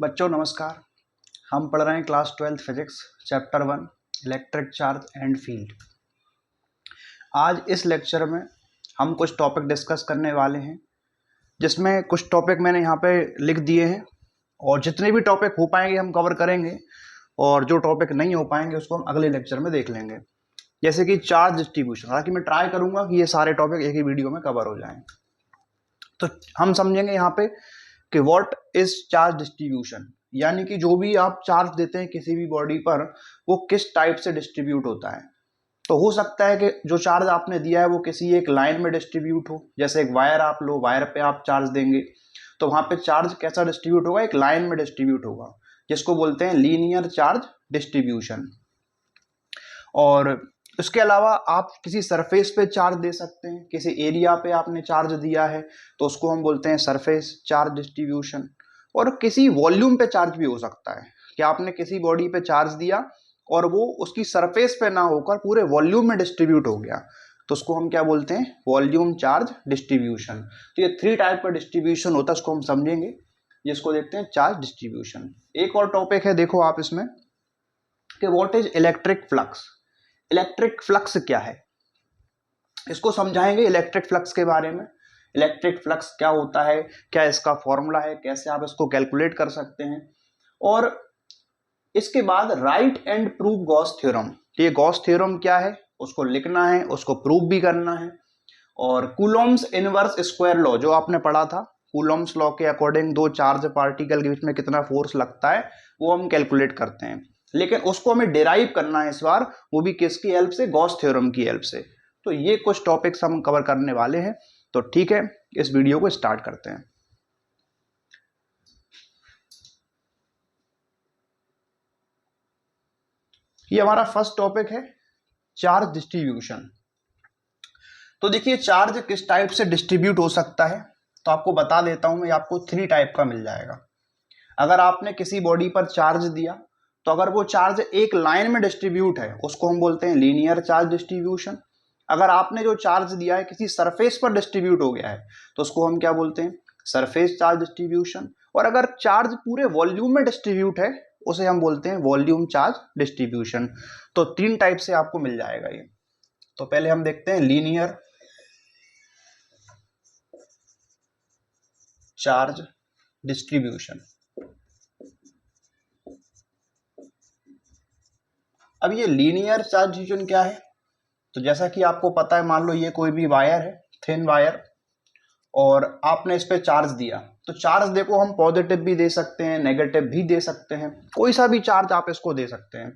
बच्चों नमस्कार। हम पढ़ रहे हैं class 12 physics chapter 1 electric charge and field. आज इस लेक्चर में हम कुछ टॉपिक डिस्कस करने वाले हैं, जिसमें कुछ टॉपिक मैंने यहाँ पे लिख दिए हैं और जितने भी टॉपिक हो पाएंगे हम कवर करेंगे और जो टॉपिक नहीं हो पाएंगे उसको हम अगले लेक्चर में देख लेंगे। जैसे कि चार्ज डिस्ट्रीब्यूशन, हालांकि मैं ट्राई करूंगा कि ये सारे टॉपिक एक ही वीडियो में कवर हो जाएं। तो हम समझेंगे यहाँ पे कि व्हाट इज चार्ज डिस्ट्रीब्यूशन, यानी कि जो भी आप चार्ज देते हैं किसी भी बॉडी पर वो किस टाइप से डिस्ट्रीब्यूट होता है। तो हो सकता है कि जो चार्ज आपने दिया है वो किसी एक लाइन में डिस्ट्रीब्यूट हो, जैसे एक वायर आप लो, वायर पे आप चार्ज देंगे तो वहां पे चार्ज कैसा डिस्ट्रीब्यूट होगा, एक लाइन में डिस्ट्रीब्यूट होगा, जिसको बोलते हैं लीनियर चार्ज डिस्ट्रीब्यूशन। और उसके अलावा आप किसी सरफेस पे चार्ज दे सकते हैं, किसी एरिया पे आपने चार्ज दिया है तो उसको हम बोलते हैं सरफेस चार्ज डिस्ट्रीब्यूशन। और किसी वॉल्यूम पे चार्ज भी हो सकता है कि आपने किसी बॉडी पे चार्ज दिया और वो उसकी सरफेस पे ना होकर पूरे वॉल्यूम में डिस्ट्रीब्यूट हो गया, तो उसको हम क्या बोलते हैं, वॉल्यूम चार्ज डिस्ट्रीब्यूशन। तो ये 3 टाइप का डिस्ट्रीब्यूशन होता है, उसको हम समझेंगे, जिसको देखते हैं चार्ज डिस्ट्रीब्यूशन। एक और टॉपिक है, देखो आप इसमें कि what is electric flux. Electric flux क्या है, इसको समझाएंगे, इलेक्ट्रिक फ्लक्स के बारे में। इलेक्ट्रिक फ्लक्स क्या होता है, क्या इसका फॉर्मूला है, कैसे आप इसको कैलकुलेट कर सकते हैं। और इसके बाद right and prove Gauss theorem. ये गॉस थ्योरम क्या है उसको लिखना है, उसको प्रूव भी करना है। और कूलॉम्स इनवर्स स्क्वायर लॉ जो आपने पढ़ा था, कूलॉम्स लॉ के अकॉर्डिंग दो चार्ज पार्टिकल के बीच में कितना फोर्स लगता है वो हम कैलकुलेट करते हैं, लेकिन उसको हमें डिराइव करना है इस बार, वो भी किसकी हेल्प से, गॉस थ्योरम की हेल्प से। तो ये कुछ टॉपिक्स हम कवर करने वाले हैं। तो ठीक है, इस वीडियो को स्टार्ट करते हैं। ये हमारा फर्स्ट टॉपिक है, चार्ज डिस्ट्रीब्यूशन। तो देखिए चार्ज किस टाइप से डिस्ट्रीब्यूट हो सकता है, तो आपको बता देता हूं मैं, आपको 3 टाइप का मिल जाएगा। अगर आपने किसी बॉडी पर चार्ज दिया तो अगर वो चार्ज एक लाइन में डिस्ट्रीब्यूट है उसको हम बोलते हैं लीनियर चार्ज डिस्ट्रीब्यूशन। अगर आपने जो चार्ज दिया है किसी सरफेस पर डिस्ट्रीब्यूट हो गया है तो उसको हम क्या बोलते हैं, सरफेस चार्ज डिस्ट्रीब्यूशन। और अगर चार्ज पूरे वॉल्यूम में डिस्ट्रीब्यूट है उसे हम बोलते हैं वॉल्यूम चार्ज डिस्ट्रीब्यूशन। तो 3 टाइप से आपको मिल जाएगा ये। तो पहले हम देखते हैं लीनियर चार्ज डिस्ट्रीब्यूशन। अब ये लीनियर चार्ज डिस्ट्रीब्यूशन क्या है, तो जैसा कि आपको पता है, मान लो ये कोई भी वायर है, थिन वायर, और आपने इस पे चार्ज दिया। तो चार्ज देखो हम पॉजिटिव भी दे सकते हैं, नेगेटिव भी दे सकते हैं, कोई सा भी चार्ज आप इसको दे सकते हैं।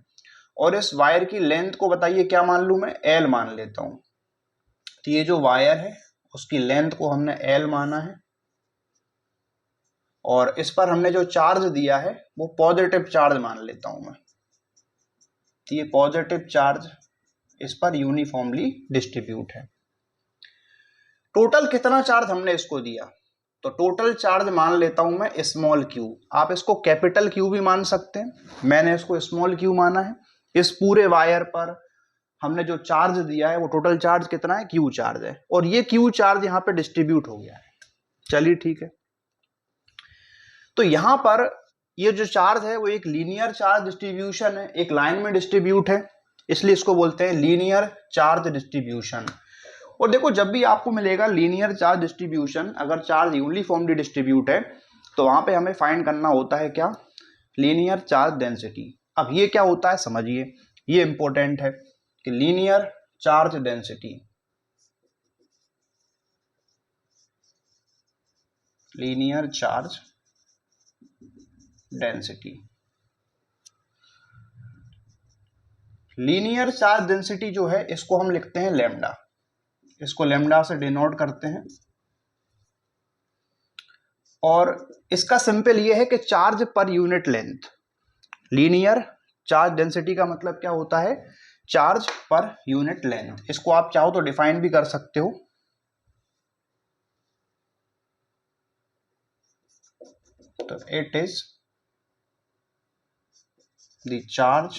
और इस वायर की लेंथ को बताइए क्या मान लूं मैं, एल मान लेता हूं। तो ये जो वायर है उसकी लेंथ को हमने एल माना है और इस पर हमने जो चार्ज दिया है वो पॉजिटिव चार्ज मान लेता हूं मैं। तो ये पॉजिटिव चार्ज इस पर यूनिफॉर्मली डिस्ट्रीब्यूट है। टोटल कितना चार्ज हमने इसको दिया, तो टोटल चार्ज मान लेता हूं मैं स्मॉल क्यू। आप इसको कैपिटल क्यू भी मान सकते हैं, मैंने इसको स्मॉल क्यू माना है। इस पूरे वायर पर हमने जो चार्ज दिया है वो टोटल चार्ज कितना है, क्यू चार्ज है, और ये क्यू चार्ज यहां पे डिस्ट्रीब्यूट हो गया है। चलिए ठीक है, तो यहां पर ये जो चार्ज है वो एक लीनियर चार्ज डिस्ट्रीब्यूशन है, एक लाइन में डिस्ट्रीब्यूट है, इसलिए इसको बोलते हैं लीनियर चार्ज डिस्ट्रीब्यूशन। और देखो जब भी आपको मिलेगा लीनियर चार्ज डिस्ट्रीब्यूशन, अगर चार्ज यूनिफॉर्मली डिस्ट्रीब्यूट है तो वहां पे हमें फाइंड करना होता है क्या, लीनियर चार्ज डेंसिटी। अब ये क्या होता है समझिए, ये इंपॉर्टेंट है कि linear charge density, linear charge density, linear charge density जो है इसको हम लिखते हैं लैम्डा, इसको लैम्डा से डिनोट करते हैं। और इसका सिंपल ये है कि charge per unit length, linear charge density का मतलब क्या होता है, चार्ज पर यूनिट लेंथ। इसको आप चाहो तो डिफाइन भी कर सकते हो, तो it is the charge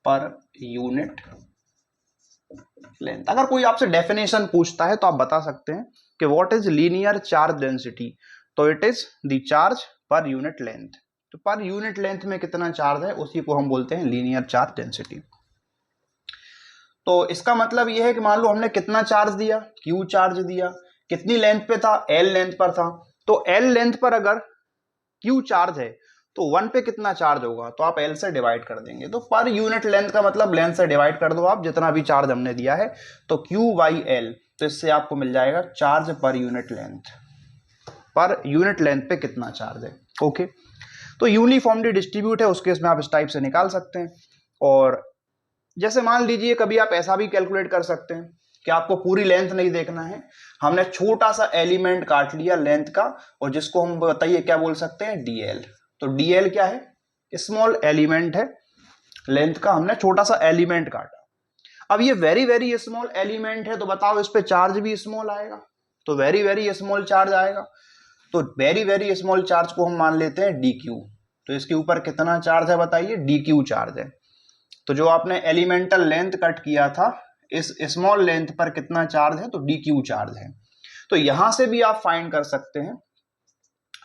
per unit length. अगर कोई आपसे डेफिनेशन पूछता है तो आप बता सकते हैं कि what is linear charge density, तो it is the charge per unit length. तो पर यूनिट लेंथ में कितना चार्ज है उसी को हम बोलते हैं लीनियर चार्ज डेंसिटी। तो इसका मतलब यह है कि मान लो हमने कितना चार्ज दिया, क्यू चार्ज दिया, कितनी लेंथ पे था, एल लेंथ पर था। तो एल लेंथ पर अगर क्यू चार्ज है तो 1 पे कितना चार्ज होगा, तो आप एल से डिवाइड कर देंगे। तो पर यूनिट लेंथ का मतलब लेंथ से डिवाइड कर दो आप जितना भी चार्ज हमने दिया है, तो क्यू बाई एल, तो इससे आपको मिल जाएगा चार्ज पर यूनिट लेंथ, पर यूनिट लेंथ पे कितना चार्ज है। ओके, तो यूनिफॉर्मली डिस्ट्रीब्यूट है, उस केस में आप इस टाइप से निकाल सकते हैं। और जैसे मान लीजिए कभी आप ऐसा भी कैलकुलेट कर सकते हैं कि आपको पूरी लेंथ नहीं देखना है, हमने छोटा सा एलिमेंट काट लिया लेंथ का, और जिसको हम बताइए क्या बोल सकते हैं, डीएल। तो डीएल क्या है, स्मॉल एलिमेंट है, लेंथ का हमने छोटा सा एलिमेंट काटा। अब ये वेरी वेरी स्मॉल एलिमेंट है, तो बताओ इस पे चार्ज भी स्मॉल आएगा, तो वेरी वेरी स्मॉल चार्ज आएगा। तो वेरी वेरी स्मॉल चार्ज को हम मान लेते हैं डी क्यू। तो इसके ऊपर कितना चार्ज है बताइए, डी क्यू चार्ज है। तो जो आपने एलिमेंटल लेंथ कट किया था, इस स्मॉल लेंथ पर कितना चार्ज है, तो डी क्यू चार्ज है। तो यहां से भी आप फाइंड कर सकते हैं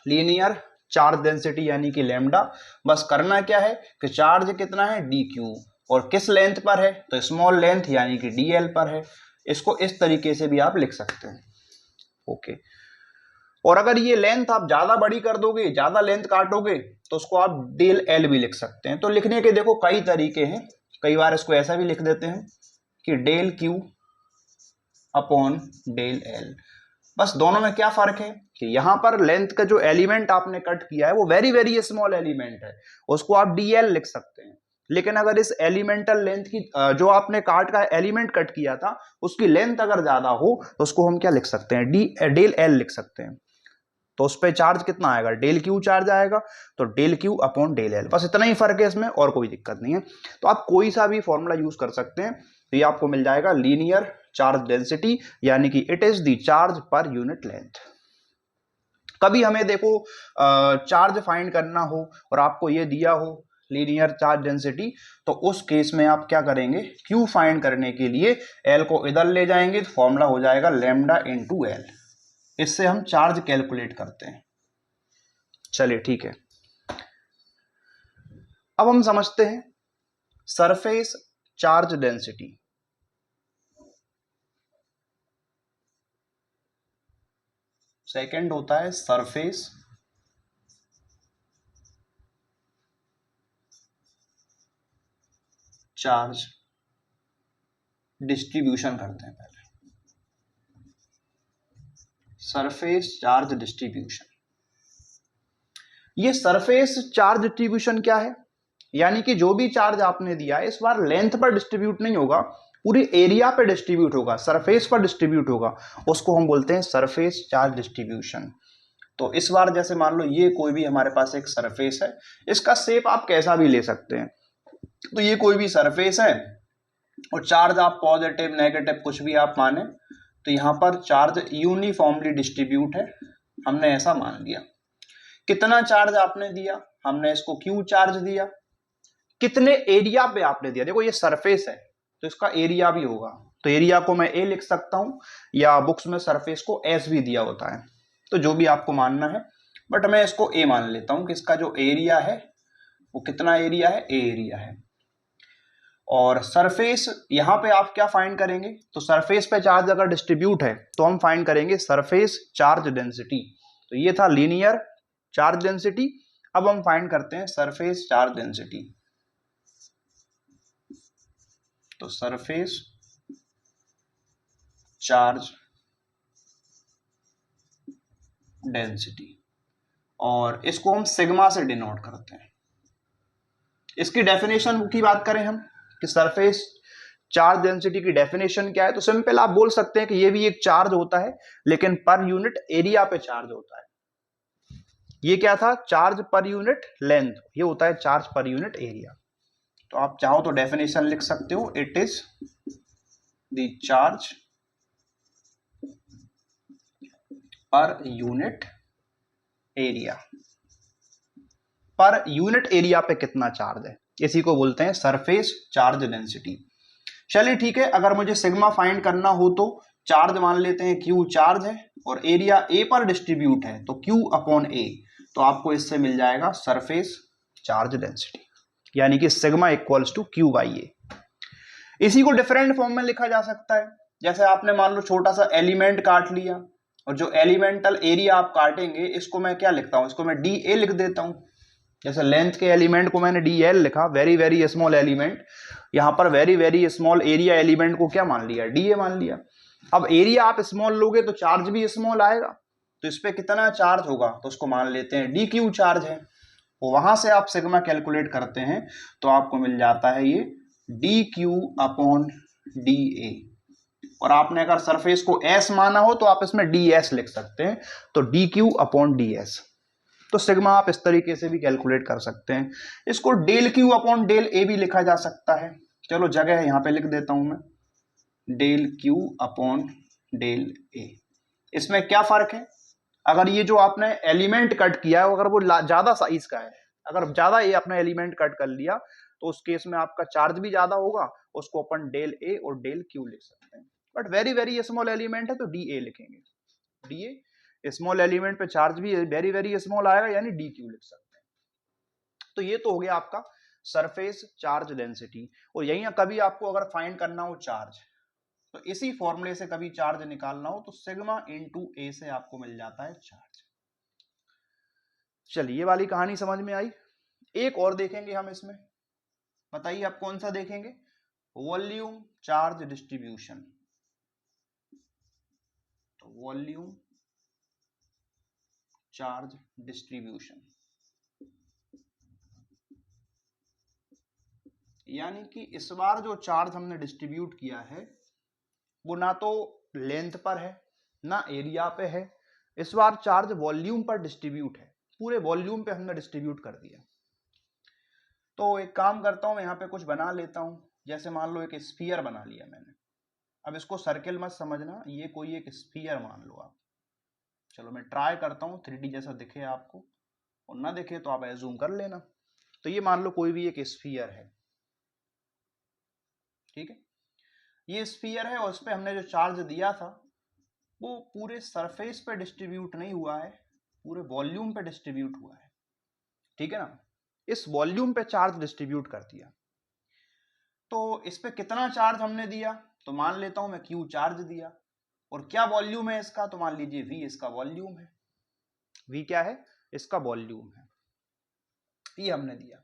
लीनियर चार्ज डेंसिटी यानी कि लैम्डा। बस करना क्या है कि चार्ज कितना है, डी क्यू, और किस लेंथ पर है, तो स्मॉल लेंथ यानी कि डीएल पर है। इसको इस तरीके से भी आप लिख सकते हैं। ओके, और अगर ये लेंथ आप ज्यादा बड़ी कर दोगे, ज्यादा लेंथ काटोगे, तो उसको आप डेल एल भी लिख सकते हैं। तो लिखने के देखो कई तरीके हैं, कई बार इसको ऐसा भी लिख देते हैं कि del Q upon del L. बस दोनों में क्या फर्क है कि यहां पर लेंथ का जो एलिमेंट आपने कट किया है वो वेरी वेरी स्मॉल एलिमेंट है, उसको आप डीएल लिख सकते हैं। लेकिन अगर इस एलिमेंटल लेंथ की जो आपने काट का एलिमेंट कट किया था उसकी लेंथ अगर ज्यादा हो तो उसको हम क्या लिख सकते हैं, डेल एल लिख सकते हैं। तो उस पर चार्ज कितना आएगा, डेल क्यू चार्ज आएगा, तो del Q upon del L. बस इतना ही फर्क है इसमें, और कोई दिक्कत नहीं है। तो आप कोई सा भी फॉर्मूला यूज कर सकते हैं, तो ये आपको मिल जाएगा लीनियर चार्ज डेंसिटी, यानी कि it is the charge per unit length. कभी हमें देखो चार्ज फाइंड करना हो और आपको ये दिया हो लीनियर चार्ज डेंसिटी, तो उस केस में आप क्या करेंगे, क्यू फाइंड करने के लिए एल को इधर ले जाएंगे, तो फॉर्मूला हो जाएगा लैम्डा इनटू एल। इससे हम चार्ज कैलकुलेट करते हैं। चलिए ठीक है, अब हम समझते हैं सरफेस चार्ज डेंसिटी। सेकंड होता है सरफेस चार्ज डिस्ट्रीब्यूशन करते हैं। पहले सरफेस चार्ज डिस्ट्रीब्यूशन। ये सरफेस चार्ज डिस्ट्रीब्यूशन क्या है, यानी कि जो भी चार्ज आपने दिया है इस बार लेंथ पर डिस्ट्रीब्यूट नहीं होगा, पूरी एरिया पे डिस्ट्रीब्यूट होगा, सरफेस पर डिस्ट्रीब्यूट होगा, उसको हम बोलते हैं सरफेस चार्ज डिस्ट्रीब्यूशन। तो इस बार जैसे मान लो ये कोई भी हमारे पास एक सरफेस है, इसका शेप आप कैसा भी ले सकते हैं। तो ये कोई भी सरफेस है और चार्ज आप पॉजिटिव नेगेटिव कुछ भी आप माने, तो यहां पर चार्ज यूनिफॉर्मली डिस्ट्रीब्यूट है, हमने ऐसा मान लिया। कितना चार्ज आपने दिया, हमने इसको क्यू चार्ज दिया। कितने एरिया पे आपने दिया, देखो ये सरफेस है तो इसका एरिया भी होगा, तो एरिया को मैं ए लिख सकता हूं, या बुक्स में सरफेस को एस भी दिया होता है, तो जो भी आपको मानना है, बट मैं इसको ए मान लेता हूं कि इसका जो एरिया है वो कितना एरिया है, ए एरिया है। और सरफेस यहां पे आप क्या फाइंड करेंगे, तो सरफेस पे चार्ज अगर डिस्ट्रीब्यूट है तो हम फाइंड करेंगे सरफेस चार्ज डेंसिटी। तो ये था लीनियर चार्ज डेंसिटी, अब हम फाइंड करते हैं सरफेस चार्ज डेंसिटी। तो सरफेस चार्ज डेंसिटी, और इसको हम सिग्मा से डिनोट करते हैं। इसकी डेफिनेशन की बात करें हम कि सरफेस चार्ज डेंसिटी की डेफिनेशन क्या है, तो सिंपल आप बोल सकते हैं कि ये भी एक चार्ज होता है लेकिन पर यूनिट एरिया पे चार्ज होता है। ये क्या था, चार्ज पर यूनिट लेंथ, ये होता है चार्ज पर यूनिट एरिया। तो आप चाहो तो डेफिनेशन लिख सकते हो, it is the charge per unit area. Per unit area पे कितना चार्ज है, इसी को बोलते हैं सरफेस चार्ज डेंसिटी। चलिए ठीक है, अगर मुझे सिग्मा फाइंड करना हो तो चार्ज मान लेते हैं Q चार्ज है और एरिया A पर डिस्ट्रीब्यूट है तो Q अपॉन A, तो आपको इससे मिल जाएगा सरफेस चार्ज डेंसिटी, यानी कि sigma equals to Q by A। इसी को डिफरेंट फॉर्म में लिखा जा सकता है, जैसे आपने मान लो छोटा सा एलिमेंट काट लिया और जो एलिमेंटल एरिया आप काटेंगे इसको मैं क्या लिखता हूं, इसको मैं DA लिख देता हूं। जैसे लेंथ के एलिमेंट को मैंने DL लिखा, वेरी वेरी स्मॉल एलिमेंट, यहां पर very very small area element को क्या मान लिया, DA मान लिया। अब एरिया आप स्मॉल लोगे तो चार्ज भी स्मॉल आएगा, तो इस पे कितना चार्ज होगा तो उसको मान लेते हैं DQ चार्ज है, तो वहां से आप सिग्मा कैलकुलेट करते हैं तो आपको मिल जाता है ये DQ अपॉन DA। और आपने अगर सरफेस को S माना हो तो आप इसमें DS लिख सकते हैं, तो DQ अपॉन DS। तो सिग्मा आप इस तरीके से भी कैलकुलेट कर सकते हैं। इसको del Q upon del A भी लिखा जा सकता है, चलो जगह है यहाँ पे लिख देता हूं मैं, del Q upon del A। इसमें क्या फर्क है, अगर ये जो आपने एलिमेंट कट किया है अगर वो ज्यादा साइज का है, अगर ज्यादा ये अपना एलिमेंट कट कर लिया तो उस केस में आपका चार्ज भी ज्यादा होगा, उसको अपन डेल A और डेल Q लिख सकते हैं। But very very small element है तो DA लिखेंगे, DA स्मॉल एलिमेंट पे चार्ज भी वेरी वेरी स्मॉल आएगा यानी DQ लिख सकते हैं। तो ये तो हो गया आपका सरफेस चार्ज डेंसिटी। और यही कभी आपको अगर फाइंड करना हो चार्ज, तो इसी फॉर्मूले से कभी चार्ज निकालना हो तो सिग्मा इनटू A से आपको मिल जाता है चार्ज। चलिए ये वाली कहानी समझ में आई। एक और देखेंगे हम इसमें, बताइए आप कौन सा देखेंगे, वॉल्यूम चार्ज डिस्ट्रीब्यूशन। तो वॉल्यूम चार्ज डिस्ट्रीब्यूशन, यानी कि इस बार जो चार्ज हमने डिस्ट्रीब्यूट किया है वो ना तो लेंथ पर है ना एरिया पे है, इस बार चार्ज वॉल्यूम पर डिस्ट्रीब्यूट है, पूरे वॉल्यूम पे हमने डिस्ट्रीब्यूट कर दिया। तो एक काम करता हूं मैं यहाँ पे कुछ बना लेता हूं, जैसे मान लो एक स्फीयर बना लिया मैंने, अब इसको सर्किल मत समझना, ये कोई एक स्फीयर मान लो आप। चलो मैं ट्राई करता हूँ 3D जैसा दिखे आपको, और ना दिखे तो आप एज्यूम कर लेना। तो ये मान लो कोई भी एक स्फीयर है, ठीक है, ये स्फीयर है और उस पर हमने जो चार्ज दिया था वो पूरे सरफेस पे डिस्ट्रीब्यूट नहीं हुआ है, पूरे वॉल्यूम पे डिस्ट्रीब्यूट हुआ है, ठीक है ना। इस वॉल्यूम पे चार्ज डिस्ट्रीब्यूट कर दिया, तो इस पे कितना चार्ज हमने दिया, तो मान लेता हूं मैं Q चार्ज दिया, और क्या वॉल्यूम है इसका, तो मान लीजिए V इसका वॉल्यूम है, V क्या है, इसका वॉल्यूम है, ये हमने दिया।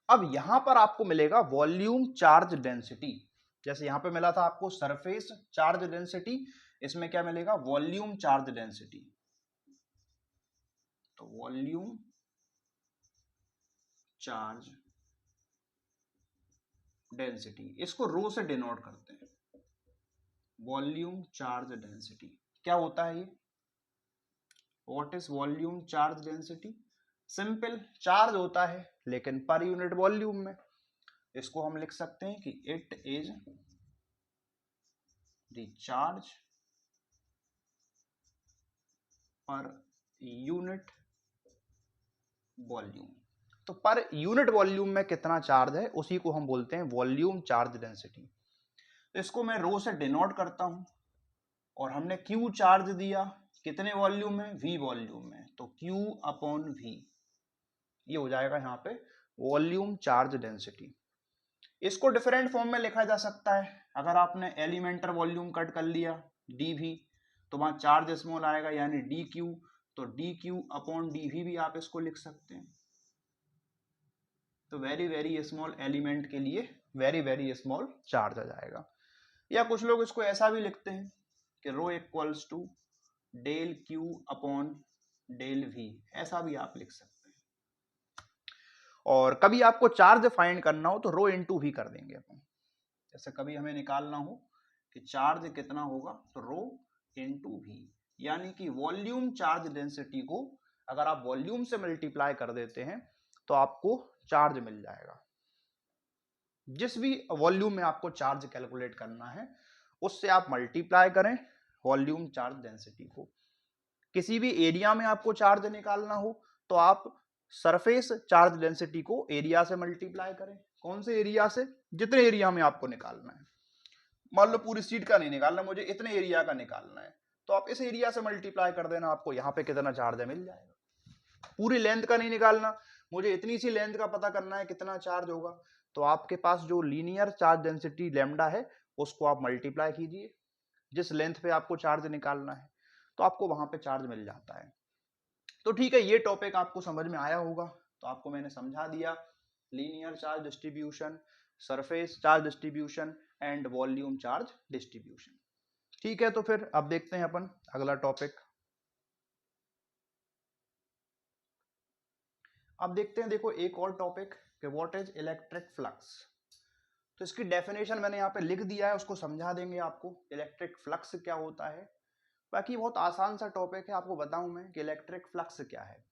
अब यहां पर आपको मिलेगा वॉल्यूम चार्ज डेंसिटी, जैसे यहां पे मिला था आपको सरफेस चार्ज डेंसिटी, इसमें क्या मिलेगा, वॉल्यूम चार्ज डेंसिटी। तो वॉल्यूम चार्ज डेंसिटी, इसको रो से डिनोट करते हैं, वॉल्यूम चार्ज डेंसिटी। क्या होता है ये, what is volume charge density, simple charge होता है लेकिन पर यूनिट वॉल्यूम में, इसको हम लिख सकते हैं कि it is the charge per unit volume. तो पर यूनिट वॉल्यूम में कितना चार्ज है उसी को हम बोलते हैं वॉल्यूम चार्ज डेंसिटी। तो इसको मैं रो से डिनोट करता हूं, और हमने Q चार्ज दिया कितने वॉल्यूम में, V वॉल्यूम में, तो Q अपॉन V, ये हो जाएगा यहाँ पे वॉल्यूम चार्ज डेंसिटी। इसको डिफरेंट फॉर्म में लिखा जा सकता है, अगर आपने एलिमेंटर वॉल्यूम कट कर लिया dV, तो वहां चार्ज स्मॉल आएगा यानी dQ, तो dQ अपॉन dV भी आप इसको लिख सकते हैं। तो वेरी वेरी स्मॉल एलिमेंट के लिए वेरी वेरी स्मॉल चार्ज आ जाएगा। या कुछ लोग इसको ऐसा भी लिखते हैं कि rho equals to del Q upon del V, ऐसा भी आप लिख सकते हैं। और कभी आपको चार्ज फाइंड करना हो तो रो इंटू भी कर देंगे अपन, जैसे कभी हमें निकालना हो कि चार्ज कितना होगा तो रो इंटू भी, यानी कि वॉल्यूम चार्ज डेंसिटी को अगर आप वॉल्यूम से मल्टीप्लाई कर देते हैं तो आपको चार्ज मिल जाएगा। जिस भी वॉल्यूम में आपको चार्ज कैलकुलेट करना है उससे आप मल्टीप्लाई करें वॉल्यूम चार्ज डेंसिटी को। किसी भी एरिया में आपको चार्ज निकालना हो तो आप सरफेस चार्ज डेंसिटी को एरिया से मल्टीप्लाई करें, कौन से एरिया से, जितने एरिया में आपको निकालना है। मान लो पूरी शीट का नहीं निकालना, मुझे इतने एरिया का निकालना है, तो आप इस एरिया से मल्टीप्लाई कर देना, आपको यहाँ पे कितना चार्ज है मिल जाएगा। पूरी लेंथ का नहीं निकालना, मुझे इतनी सी लेंथ का पता करना है कितना चार्ज होगा, तो आपके पास जो लीनियर चार्ज डेंसिटी लैम्डा है उसको आप मल्टीप्लाई कीजिए जिस लेंथ पे आपको चार्ज निकालना है, तो आपको वहां पे चार्ज मिल जाता है। तो ठीक है, ये टॉपिक आपको समझ में आया होगा, तो आपको मैंने समझा दिया linear charge distribution, surface charge distribution and volume charge distribution. ठीक है, तो फिर अब देखते हैं अपन अगला टॉपिक। अब देखते हैं, देखो एक और टॉपिक कि व्हाट इज इलेक्ट्रिक फ्लक्स। तो इसकी डेफिनेशन मैंने यहाँ पे लिख दिया है, उसको समझा देंगे आपको इलेक्ट्रिक फ्लक्स क्या होता है। बाकी बहुत आसान सा टॉपिक है, आपको बताऊं मैं कि इलेक्ट्रिक फ्लक्स क्या है।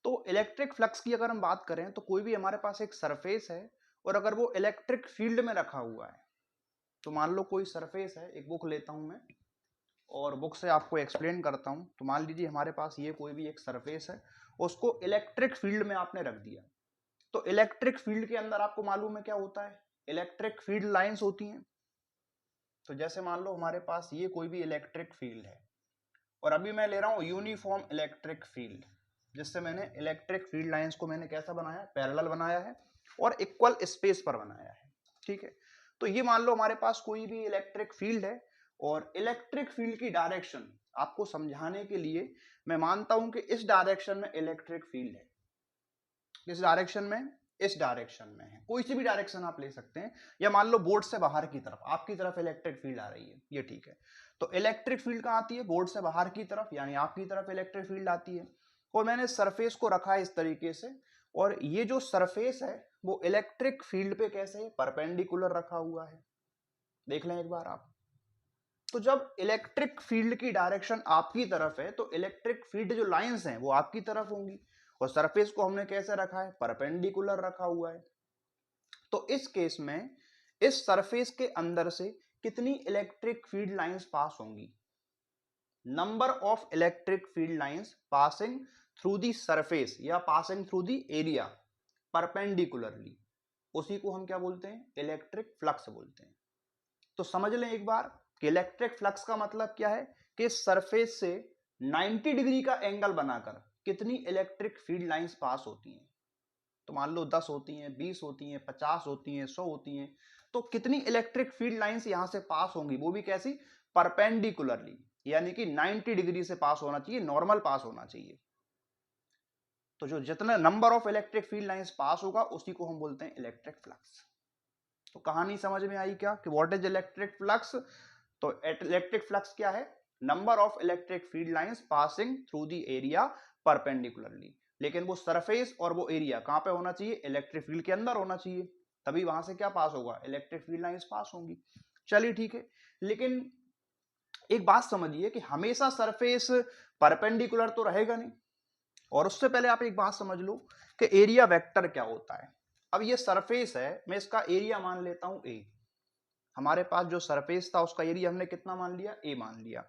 तो इलेक्ट्रिक फ्लक्स की अगर हम बात करें तो कोई भी हमारे पास एक सरफेस है और अगर वो इलेक्ट्रिक फील्ड में रखा हुआ है, तो मान लो कोई सरफेस है, एक बुक लेता हूं मैं और बुक से आपको एक्सप्लेन करता हूं। तो मान लीजिए हमारे पास ये कोई भी एक सरफेस है, उसको इलेक्ट्रिक फील्ड में आपने रख दिया। तो इलेक्ट्रिक फील्ड के अंदर आपको मालूम है क्या होता है, इलेक्ट्रिक फील्ड लाइंस होती हैं। तो जैसे मान लो हमारे पास ये कोई भी इलेक्ट्रिक फील्ड है और अभी मैं ले रहा हूं यूनिफॉर्म इलेक्ट्रिक फील्ड, जिससे मैंने इलेक्ट्रिक फील्ड लाइंस को मैंने कैसा बनाया, पैरेलल बनाया है और इक्वल स्पेस पर बनाया है। ठीक है, तो ये मान लो हमारे पास कोई भी इलेक्ट्रिक फील्ड है और इलेक्ट्रिक फील्ड की डायरेक्शन आपको समझाने के लिए मैं मानता हूं कि इस डायरेक्शन में इलेक्ट्रिक फील्ड है। किस डायरेक्शन में, इस डायरेक्शन में है, कोई सी भी डायरेक्शन आप ले सकते हैं, या मान लो बोर्ड से बाहर की तरफ आपकी तरफ इलेक्ट्रिक फील्ड आ रही है, ये ठीक है। तो इलेक्ट्रिक फील्ड कहाँ आती है, बोर्ड से बाहर की तरफ, यानी आपकी तरफ इलेक्ट्रिक फील्ड आती है। और मैंने सरफेस को रखा है इस तरीके से, और ये जो सरफेस है वो इलेक्ट्रिक फील्ड पे कैसे है, परपेंडिकुलर रखा हुआ है। देख लें एक बार आप। तो जब इलेक्ट्रिक फील्ड की डायरेक्शन आपकी तरफ है तो इलेक्ट्रिक फील्ड जो लाइंस हैं वो आपकी तरफ होंगी, और सरफेस को हमने कैसे रखा है, परपेंडिकुलर रखा हुआ है। तो इस केस में इस सरफेस के अंदर से कितनी इलेक्ट्रिक फील्ड लाइंस पास होंगी, number of electric field lines passing through the surface या passing through the area perpendicularly, उसी को हम क्या बोलते हैं, इलेक्ट्रिक फ्लक्स बोलते हैं। तो समझ लें एक बार कि इलेक्ट्रिक फ्लक्स का मतलब क्या है कि सरफेस से 90 डिग्री का एंगल बनाकर कितनी इलेक्ट्रिक फील्ड लाइंस पास होती हैं। तो मान लो 10 होती हैं, 20 होती हैं, 50 होती हैं, 100 होती हैं, तो कितनी इलेक्ट्रिक फील्ड लाइंस यहां से पास होंगी, वो भी कैसी, परपेंडिकुलरली, यानी कि 90 डिग्री से पास होना चाहिए, नॉर्मल पास होना चाहिए। तो जो जितना number of electric field lines pass होगा उसी को हम बोलते हैं इलेक्ट्रिक फ्लक्स। तो कहानी समझ में आई क्या कि व्हाट इज इलेक्ट्रिक फ्लक्स। तो इलेक्ट्रिक फ्लक्स क्या है, number of electric field lines passing through the area perpendicularly, लेकिन वो सरफेस और वो एरिया कहां पे होना चाहिए, इलेक्ट्रिक फील्ड के अंदर होना चाहिए, तभी वहां से क्या पास होगा, इलेक्ट्रिक फील्ड लाइंस पास होंगी। चलिए ठीक है, लेकिन एक बात समझिए कि हमेशा सरफेस परपेंडिकुलर तो रहेगा नहीं, और उससे पहले आप एक बात समझ लो कि एरिया वेक्टर क्या होता है। अब ये सरफेस है, मैं इसका एरिया मान लेता हूं ए, हमारे पास जो सरफेस था उसका एरिया हमने कितना मान लिया, ए मान लिया।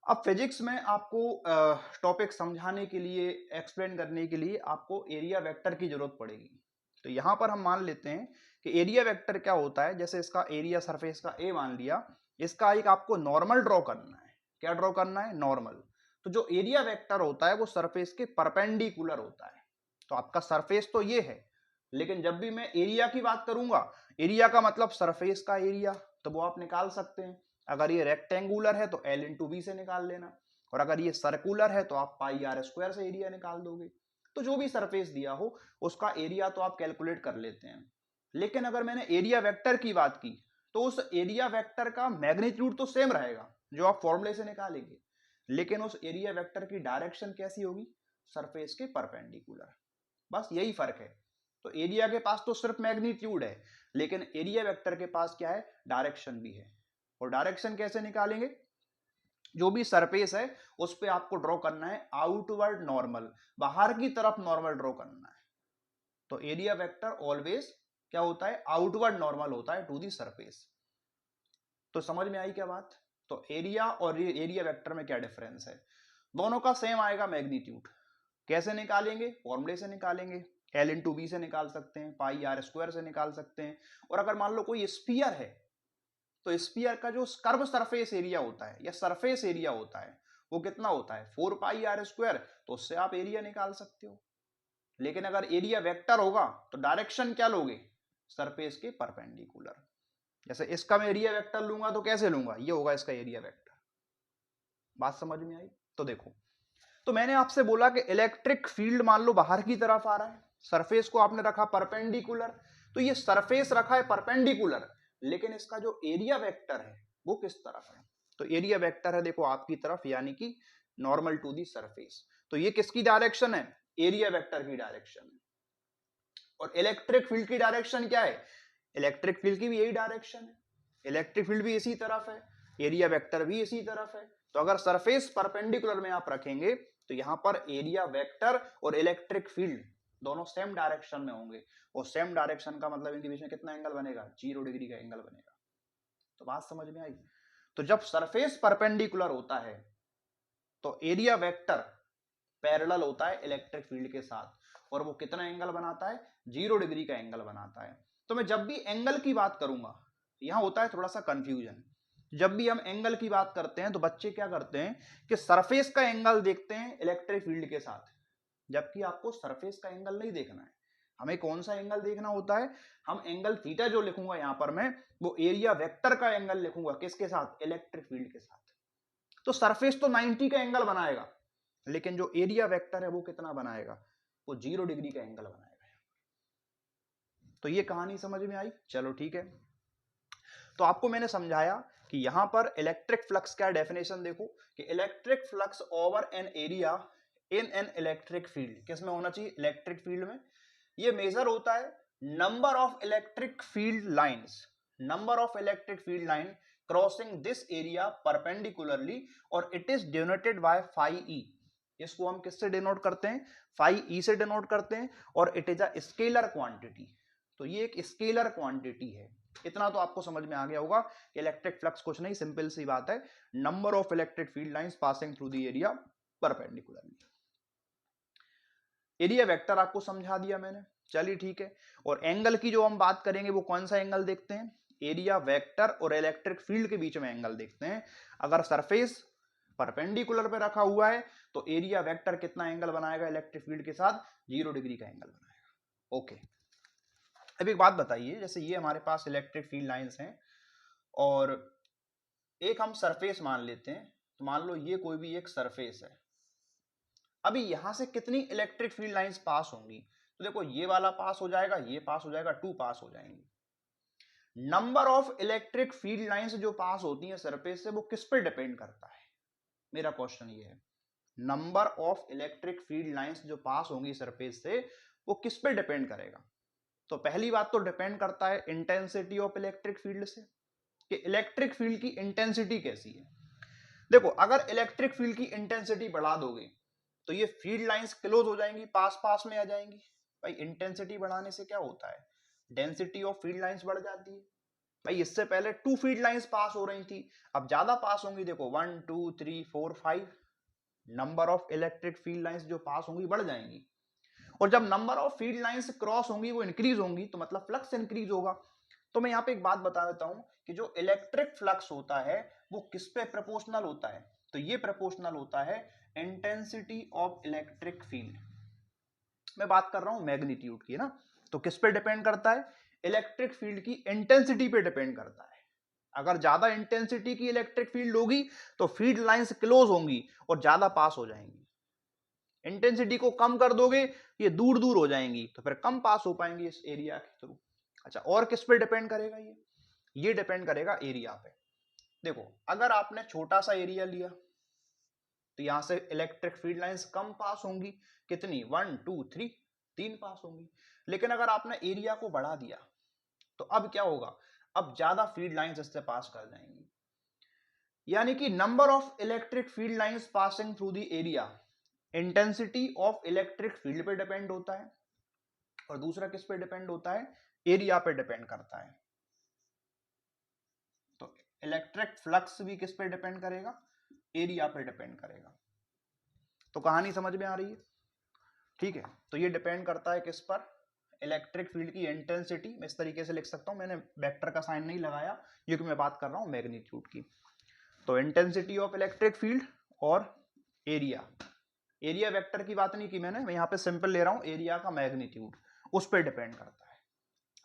अब फिजिक्स में आपको टॉपिक समझाने के लिए, एक्सप्लेन करने के लिए आपको एरिया वेक्टर की जरूरत पड़ेगी। तो यहां पर हम मान लेते हैं कि एरिया वेक्टर क्या होता है, जैसे इसका एरिया सरफेस का ए मान लिया, इसका एक आपको नॉर्मल ड्रॉ करना है। क्या ड्रॉ करना है, नॉर्मल। तो जो एरिया वेक्टर होता है वो सरफेस के परपेंडिकुलर होता है। तो आपका सरफेस तो ये है, लेकिन जब भी मैं एरिया की बात करूंगा, एरिया का मतलब सरफेस का एरिया, तो वो आप निकाल सकते हैं। अगर ये रेक्टेंगुलर है तो L इंटू बी से निकाल लेना, और अगर ये सर्कुलर है तो आप पाई आर स्क्वायर से एरिया निकाल दोगे। तो जो भी सरफेस दिया हो उसका एरिया तो आप कैलकुलेट कर लेते हैं। लेकिन अगर मैंने एरिया वेक्टर की बात की तो उस एरिया वेक्टर का मैग्नीट्यूड तो सेम रहेगा जो आप फॉर्मूले से निकालेंगे, लेकिन उस एरिया वेक्टर की डायरेक्शन कैसी होगी, सरफेस के परपेंडिकुलर। बस यही फर्क है। तो एरिया के पास तो सिर्फ मैग्नीट्यूड है, लेकिन एरिया वेक्टर के पास क्या है, डायरेक्शन भी है। और डायरेक्शन कैसे निकालेंगे, जो भी सरफेस है उस पे आपको ड्रॉ करना है आउटवर्ड नॉर्मल, बाहर की तरफ नॉर्मल ड्रॉ करना है। तो एरिया वेक्टर ऑलवेज क्या होता है, आउटवर्ड नॉर्मल होता है टू दी सरफेस। तो समझ में आई क्या बात। तो एरिया और एरिया वेक्टर में क्या डिफरेंस है, दोनों का सेम आएगा मैग्नीट्यूड। कैसे निकालेंगे, फॉर्मूले से निकालेंगे, L इंटू बी से निकाल सकते हैं, पाई आर स्क्वायर से निकाल सकते हैं। और अगर मान लो कोई स्फीयर है तो स्फीयर का जो कर्व सरफेस एरिया होता है या सरफेस एरिया होता है वो कितना होता है 4 पाई आर स्क्वायर, तो उससे आप एरिया निकाल सकते हो। लेकिन अगर एरिया वेक्टर होगा तो डायरेक्शन क्या लोगे, सरफेस के परपेंडिकुलर। जैसे इसका मैं एरिया वेक्टर लूंगा तो कैसे लूंगा, ये होगा इसका एरिया वेक्टर। बात समझ में आई? तो देखो, तो मैंने आपसे बोला कि इलेक्ट्रिक फील्ड मान लो बाहर की तरफ आ रहा है, सरफेस को आपने रखा परपेंडिकुलर, तो ये सरफेस रखा है परपेंडिकुलर, लेकिन इसका जो एरिया वेक्टर है वो किस तरफ है, तो एरिया वेक्टर है देखो आपकी तरफ, यानी कि नॉर्मल टू दी सरफेस। तो ये किसकी डायरेक्शन है, एरिया वेक्टर की डायरेक्शन है। और इलेक्ट्रिक फील्ड की डायरेक्शन क्या है, इलेक्ट्रिक फील्ड की भी यही डायरेक्शन है, इलेक्ट्रिक फील्ड भी इसी तरफ है, एरिया वेक्टर भी इसी तरफ है। तो अगर सरफेस परपेंडिकुलर में आप रखेंगे तो यहां पर एरिया वेक्टर और इलेक्ट्रिक फील्ड दोनों सेम डायरेक्शन में होंगे, और सेम डायरेक्शन का मतलब इनके बीच में कितना एंगल बनेगा, 0 डिग्री का एंगल बनेगा। तो बात समझ में आई? तो जब सरफेस परपेंडिकुलर होता है तो एरिया वेक्टर पैरेलल होता है इलेक्ट्रिक फील्ड के साथ, और वो कितना एंगल बनाता है, 0 डिग्री का एंगल बनाता है। तो मैं जब भी एंगल की बात करूंगा, यहां होता है थोड़ा सा कंफ्यूजन, जब भी हम एंगल की बात करते हैं तो बच्चे क्या करते हैं कि सरफेस का एंगल देखते हैं इलेक्ट्रिक फील्ड के साथ, जबकि आपको सरफेस का एंगल नहीं देखना है। हमें कौन सा एंगल देखना होता है, हम एंगल थीटा जो लिखूंगा यहां पर मैं, वो एरिया वेक्टर का एंगल लिखूंगा, किसके साथ, इलेक्ट्रिक फील्ड के साथ। तो सरफेस तो 90 का एंगल बनाएगा, लेकिन जो एरिया वेक्टर है वो कितना बनाएगा, वो 0 डिग्री का एंगल बनाएगा। तो ये कहानी समझ में आई? चलो ठीक है। तो आपको मैंने समझाया कि यहां पर इलेक्ट्रिक फ्लक्स का डेफिनेशन देखो कि electric flux over an area in an electric field, किसमें होना चाहिए, इलेक्ट्रिक फील्ड में। ये मेजर होता है number of electric field lines, number of electric field line crossing this area perpendicularly, और it is denoted by phi E. इसको हम किससे डिनोट करते हैं, फाई ई से डिनोट करते हैं, और it is a scalar quantity. तो ये एक स्केलर क्वांटिटी है। इतना तो आपको समझ में आ गया होगा कि इलेक्ट्रिक फ्लक्स कुछ नहीं, सिंपल सी बात है, number of electric field lines passing through the area perpendicularly. Area vector आपको समझा दिया मैंने, चलिए ठीक है। और एंगल की जो हम बात करेंगे वो कौन सा एंगल देखते हैं, एरिया वेक्टर और इलेक्ट्रिक फील्ड के बीच में एंगल देखते हैं। अगर सरफेस परपेंडिकुलर पे रखा हुआ है तो एरिया वेक्टर कितना एंगल बनाएगा इलेक्ट्रिक फील्ड के साथ, 0 डिग्री का एंगल बनाएगा। ओके, अब एक बात बताइए, जैसे ये हमारे पास इलेक्ट्रिक फील्ड लाइंस हैं और एक हम सरफेस मान लेते हैं, तो मान लो ये कोई भी एक सरफेस है। अभी यहां से कितनी इलेक्ट्रिक फील्ड लाइंस पास होंगी, तो देखो ये वाला पास हो जाएगा, ये पास हो जाएगा, 2 पास हो जाएंगी। Number of electric field lines जो पास होती हैं सरफेस से वो किस पे डिपेंड करता है, मेरा क्वेश्चन ये है। Number of electric field lines जो पास होंगी सरफेस से वो किस पे डिपेंड करेगा, तो पहली बात तो डिपेंड करता है इंटेंसिटी ऑफ इलेक्ट्रिक फील्ड से, कि इलेक्ट्रिक फील्ड की इंटेंसिटी कैसी है। देखो अगर इलेक्ट्रिक फील्ड की इंटेंसिटी बढ़ा दोगे तो ये फील्ड लाइंस क्लोज हो जाएंगी, पास पास में आ जाएंगी। भाई इंटेंसिटी बढ़ाने से क्या होता है, डेंसिटी ऑफ फील्ड लाइंस बढ़ जाती है। भाई इससे पहले 2 फील्ड लाइंस पास हो रही थी, अब ज्यादा पास होंगी, देखो 1 2 3 4 5, number of electric field lines जो पास होंगी बढ़ जाएंगी। और जब number of field lines cross होंगी वो इंक्रीज होंगी, तो मतलब फ्लक्स इंक्रीज होगा। तो मैं यहाँ पे एक बात बता देता हूं कि जो इलेक्ट्रिक फ्लक्स होता है वो किस पे प्रोपोर्शनल होता है, तो ये प्रोपोर्शनल होता है इंटेंसिटी ऑफ इलेक्ट्रिक फील्ड। मैं बात कर रहा हूं मैग्नीट्यूड की ना, तो किस पे डिपेंड करता है, इलेक्ट्रिक फील्ड की इंटेंसिटी पे डिपेंड करता है। अगर ज्यादा इंटेंसिटी की इलेक्ट्रिक फील्ड होगी तो फील्ड लाइंस क्लोज होंगी और ज्यादा पास हो जाएंगी। इंटेंसिटी को कम कर दोगे ये दूर दूर हो जाएंगी, तो फिर कम पास हो पाएंगी इस एरिया के थ्रू। अच्छा, और किस पे डिपेंड करेगा ये डिपेंड करेगा एरिया पे। देखो अगर आपने छोटा सा एरिया लिया तो यहां से इलेक्ट्रिक फील्ड लाइंस कम पास होंगी, कितनी 1 2 3, 3 पास होंगी। लेकिन अगर आपने एरिया को बढ़ा दिया तो अब क्या होगा, अब ज्यादा फील्ड लाइंस इससे पास कर जाएंगी। यानी कि number of electric field lines passing through the area intensity of electric field पे डिपेंड होता है, और दूसरा किस पे डिपेंड होता है, एरिया पे डिपेंड करता है। तो इलेक्ट्रिक फ्लक्स भी किस पे डिपेंड करेगा, एरिया पे डिपेंड करेगा। तो कहानी समझ में आ रही है? ठीक है, तो ये डिपेंड करता है किस पर, इलेक्ट्रिक फील्ड की इंटेंसिटी, मैं इस तरीके से लिख सकता हूँ, मैंने वेक्टर का साइन नहीं लगाया क्योंकि मैं बात कर रहा हूँ मैग्नीट्यूड की। तो इंटेंसिटी ऑफ इलेक्ट्रिक फील्ड और एरिया, एरिया वेक्टर की बात नहीं की मैंने, मैं यहाँ पे सिंपल ले रहा हूँ एरिया का मैग्नीट्यूड, उस पर डिपेंड करता है।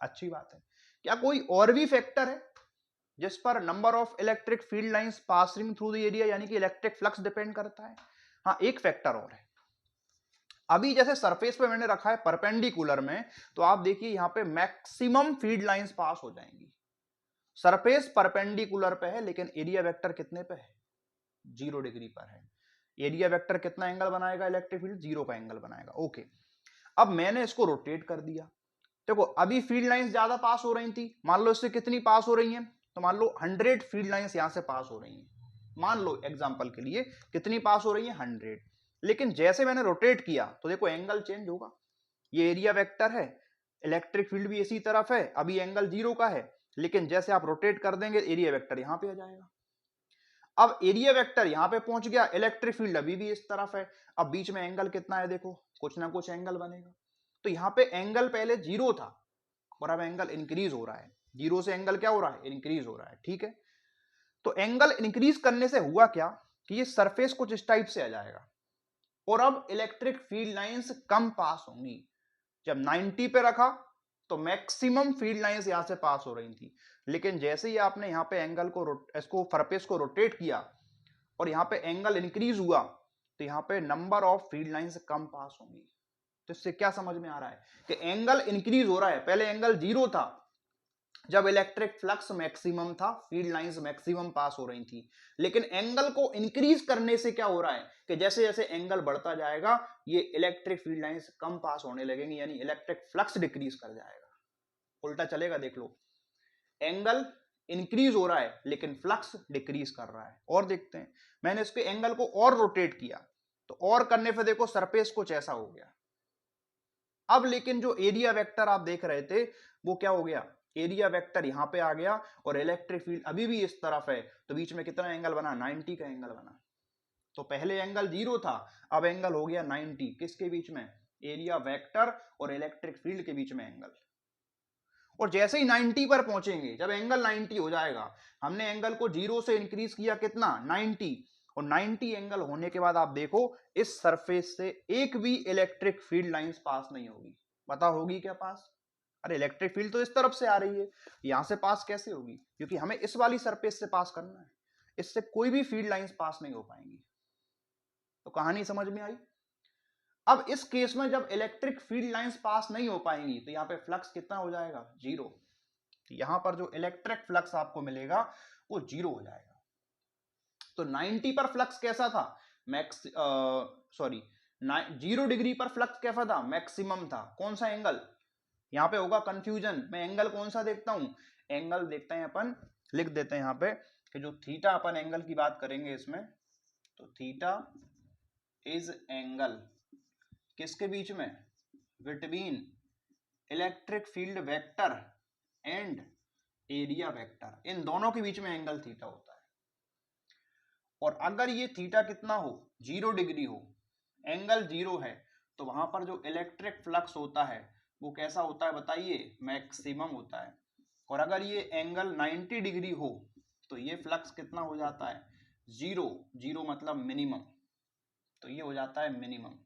अच्छी बात है। क्या कोई और भी फैक्टर है जिस पर number of electric field lines passing through the area यानी कि इलेक्ट्रिक फ्लक्स डिपेंड करता है? हाँ, एक फैक्टर और है। अभी जैसे सरफेस पे मैंने रखा है परपेंडिकुलर में, तो आप देखिए यहाँ पे मैक्सिमम फील्ड लाइंस पास हो जाएंगी। सरफेस परपेंडिकुलर पे है लेकिन एरिया वेक्टर कितने पे है? 0 डिग्री पर है। एरिया वेक्टर कितना एंगल बनाएगा इलेक्ट्रिक फील्ड? 0 का एंगल बनाएगा। ओके, अब मैंने इसको रोटेट कर दिया। देखो अभी फील्ड लाइंस ज्यादा पास हो रही थी, मान लो इससे कितनी पास हो रही हैं, तो मान लो 100 फील्ड लाइंस यहां से पास हो रही हैं, मान लो एग्जांपल के लिए कितनी पास हो रही है? 100। लेकिन जैसे मैंने रोटेट किया तो देखो एंगल चेंज होगा। ये एरिया वेक्टर है, इलेक्ट्रिक फील्ड भी इसी तरफ है, अभी एंगल 0 का है, लेकिन जैसे आप रोटेट कर देंगे एरिया वेक्टर यहां पे आ जाएगा। अब एरिया वेक्टर यहां पे पहुंच गया, इलेक्ट्रिक फील्ड अभी भी इस तरफ है, अब बीच में एंगल कितना है? देखो कुछ ना कुछ एंगल बनेगा। तो यहाँ पे एंगल पहले 0 था और अब एंगल इंक्रीज हो रहा है। 0 से एंगल क्या हो रहा है? इंक्रीज हो रहा है। ठीक है, तो एंगल इंक्रीज करने से हुआ क्या कि ये सरफेस कुछ इस टाइप से आ जाएगा और अब इलेक्ट्रिक फील्ड लाइंस कम पास होंगी। जब 90 पे रखा तो मैक्सिमम फील्ड लाइंस यहां से पास हो रही थी, लेकिन जैसे ही आपने यहाँ पे एंगल को इसको सरफेस को रोटेट किया और यहाँ पे एंगल इंक्रीज हुआ तो यहाँ पे नंबर ऑफ फील्ड लाइंस कम पास होंगी। तो इससे क्या समझ में आ रहा है कि एंगल इंक्रीज हो रहा है। पहले एंगल 0 था जब इलेक्ट्रिक फ्लक्स मैक्सिमम था, फील्ड लाइंस मैक्सिमम पास हो रही थी, लेकिन एंगल को इंक्रीज करने से क्या हो रहा है कि जैसे जैसे एंगल बढ़ता जाएगा ये इलेक्ट्रिक फील्ड लाइंस कम पास होने लगेंगी, यानी इलेक्ट्रिक फ्लक्स डिक्रीज कर जाएगा। उल्टा चलेगा, देख लो, एंगल इंक्रीज हो रहा है लेकिन फ्लक्स डिक्रीज कर रहा है। और देखते हैं, मैंने इसके एंगल को और रोटेट किया तो और करने पे देखो सरफेस कुछ ऐसा हो गया। अब लेकिन जो एरिया वेक्टर आप देख रहे थे वो क्या हो गया? एरिया वेक्टर यहां पे आ गया और इलेक्ट्रिक फील्ड अभी भी इस तरफ है, तो बीच में कितना एंगल बना? 90 का एंगल बना। तो पहले एंगल 0 था, अब एंगल हो गया 90। किसके बीच में? एरिया वेक्टर और इलेक्ट्रिक फील्ड के बीच में एंगल। और जैसे ही 90 पर पहुंचेंगे, जब एंगल 90 हो जाएगा, हमने एंगल को 0 से इंक्रीज किया कितना? 90, और 90 एंगल होने के बाद आप देखो इस सरफेस से एक भी इलेक्ट्रिक फील्ड लाइंस पास नहीं होगी। पता होगी क्या पास? अरे इलेक्ट्रिक फील्ड तो इस तरफ से आ रही है, यहां से पास कैसे होगी? क्योंकि हमें इस वाली सरफेस से पास करना है, इससे कोई भी फील्ड लाइंस पास नहीं हो पाएंगी। तो कहानी समझ में आई? अब इस केस में जब इलेक्ट्रिक फील्ड लाइंस पास नहीं हो पाएंगी तो यहाँ पे फ्लक्स कितना हो जाएगा? 0। तो यहां पर जो इलेक्ट्रिक फ्लक्स आपको मिलेगा वो 0 हो जाएगा। तो 90 पर फ्लक्स कैसा था? मैक्स सॉरी 0 डिग्री पर फ्लक्स कैसा था? मैक्सिमम था। कौन सा एंगल? यहाँ पे होगा कंफ्यूजन, मैं एंगल कौन सा देखता हूं? एंगल देखते हैं अपन, लिख देते हैं यहाँ पे कि जो थीटा, अपन एंगल की बात करेंगे इसमें, तो थीटा इज एंगल किसके बीच में? Between electric field vector and area vector, इन दोनों के बीच में एंगल थीटा होता है। और अगर ये थीटा कितना हो? 0 डिग्री हो, एंगल 0 है, तो वहां पर जो इलेक्ट्रिक फ्लक्स होता है वो कैसा होता है बताइए? मैक्सिमम होता है। और अगर ये एंगल 90 डिग्री हो तो ये फ्लक्स कितना हो जाता है? 0। 0 मतलब मिनिमम, तो ये हो जाता है मिनिमम।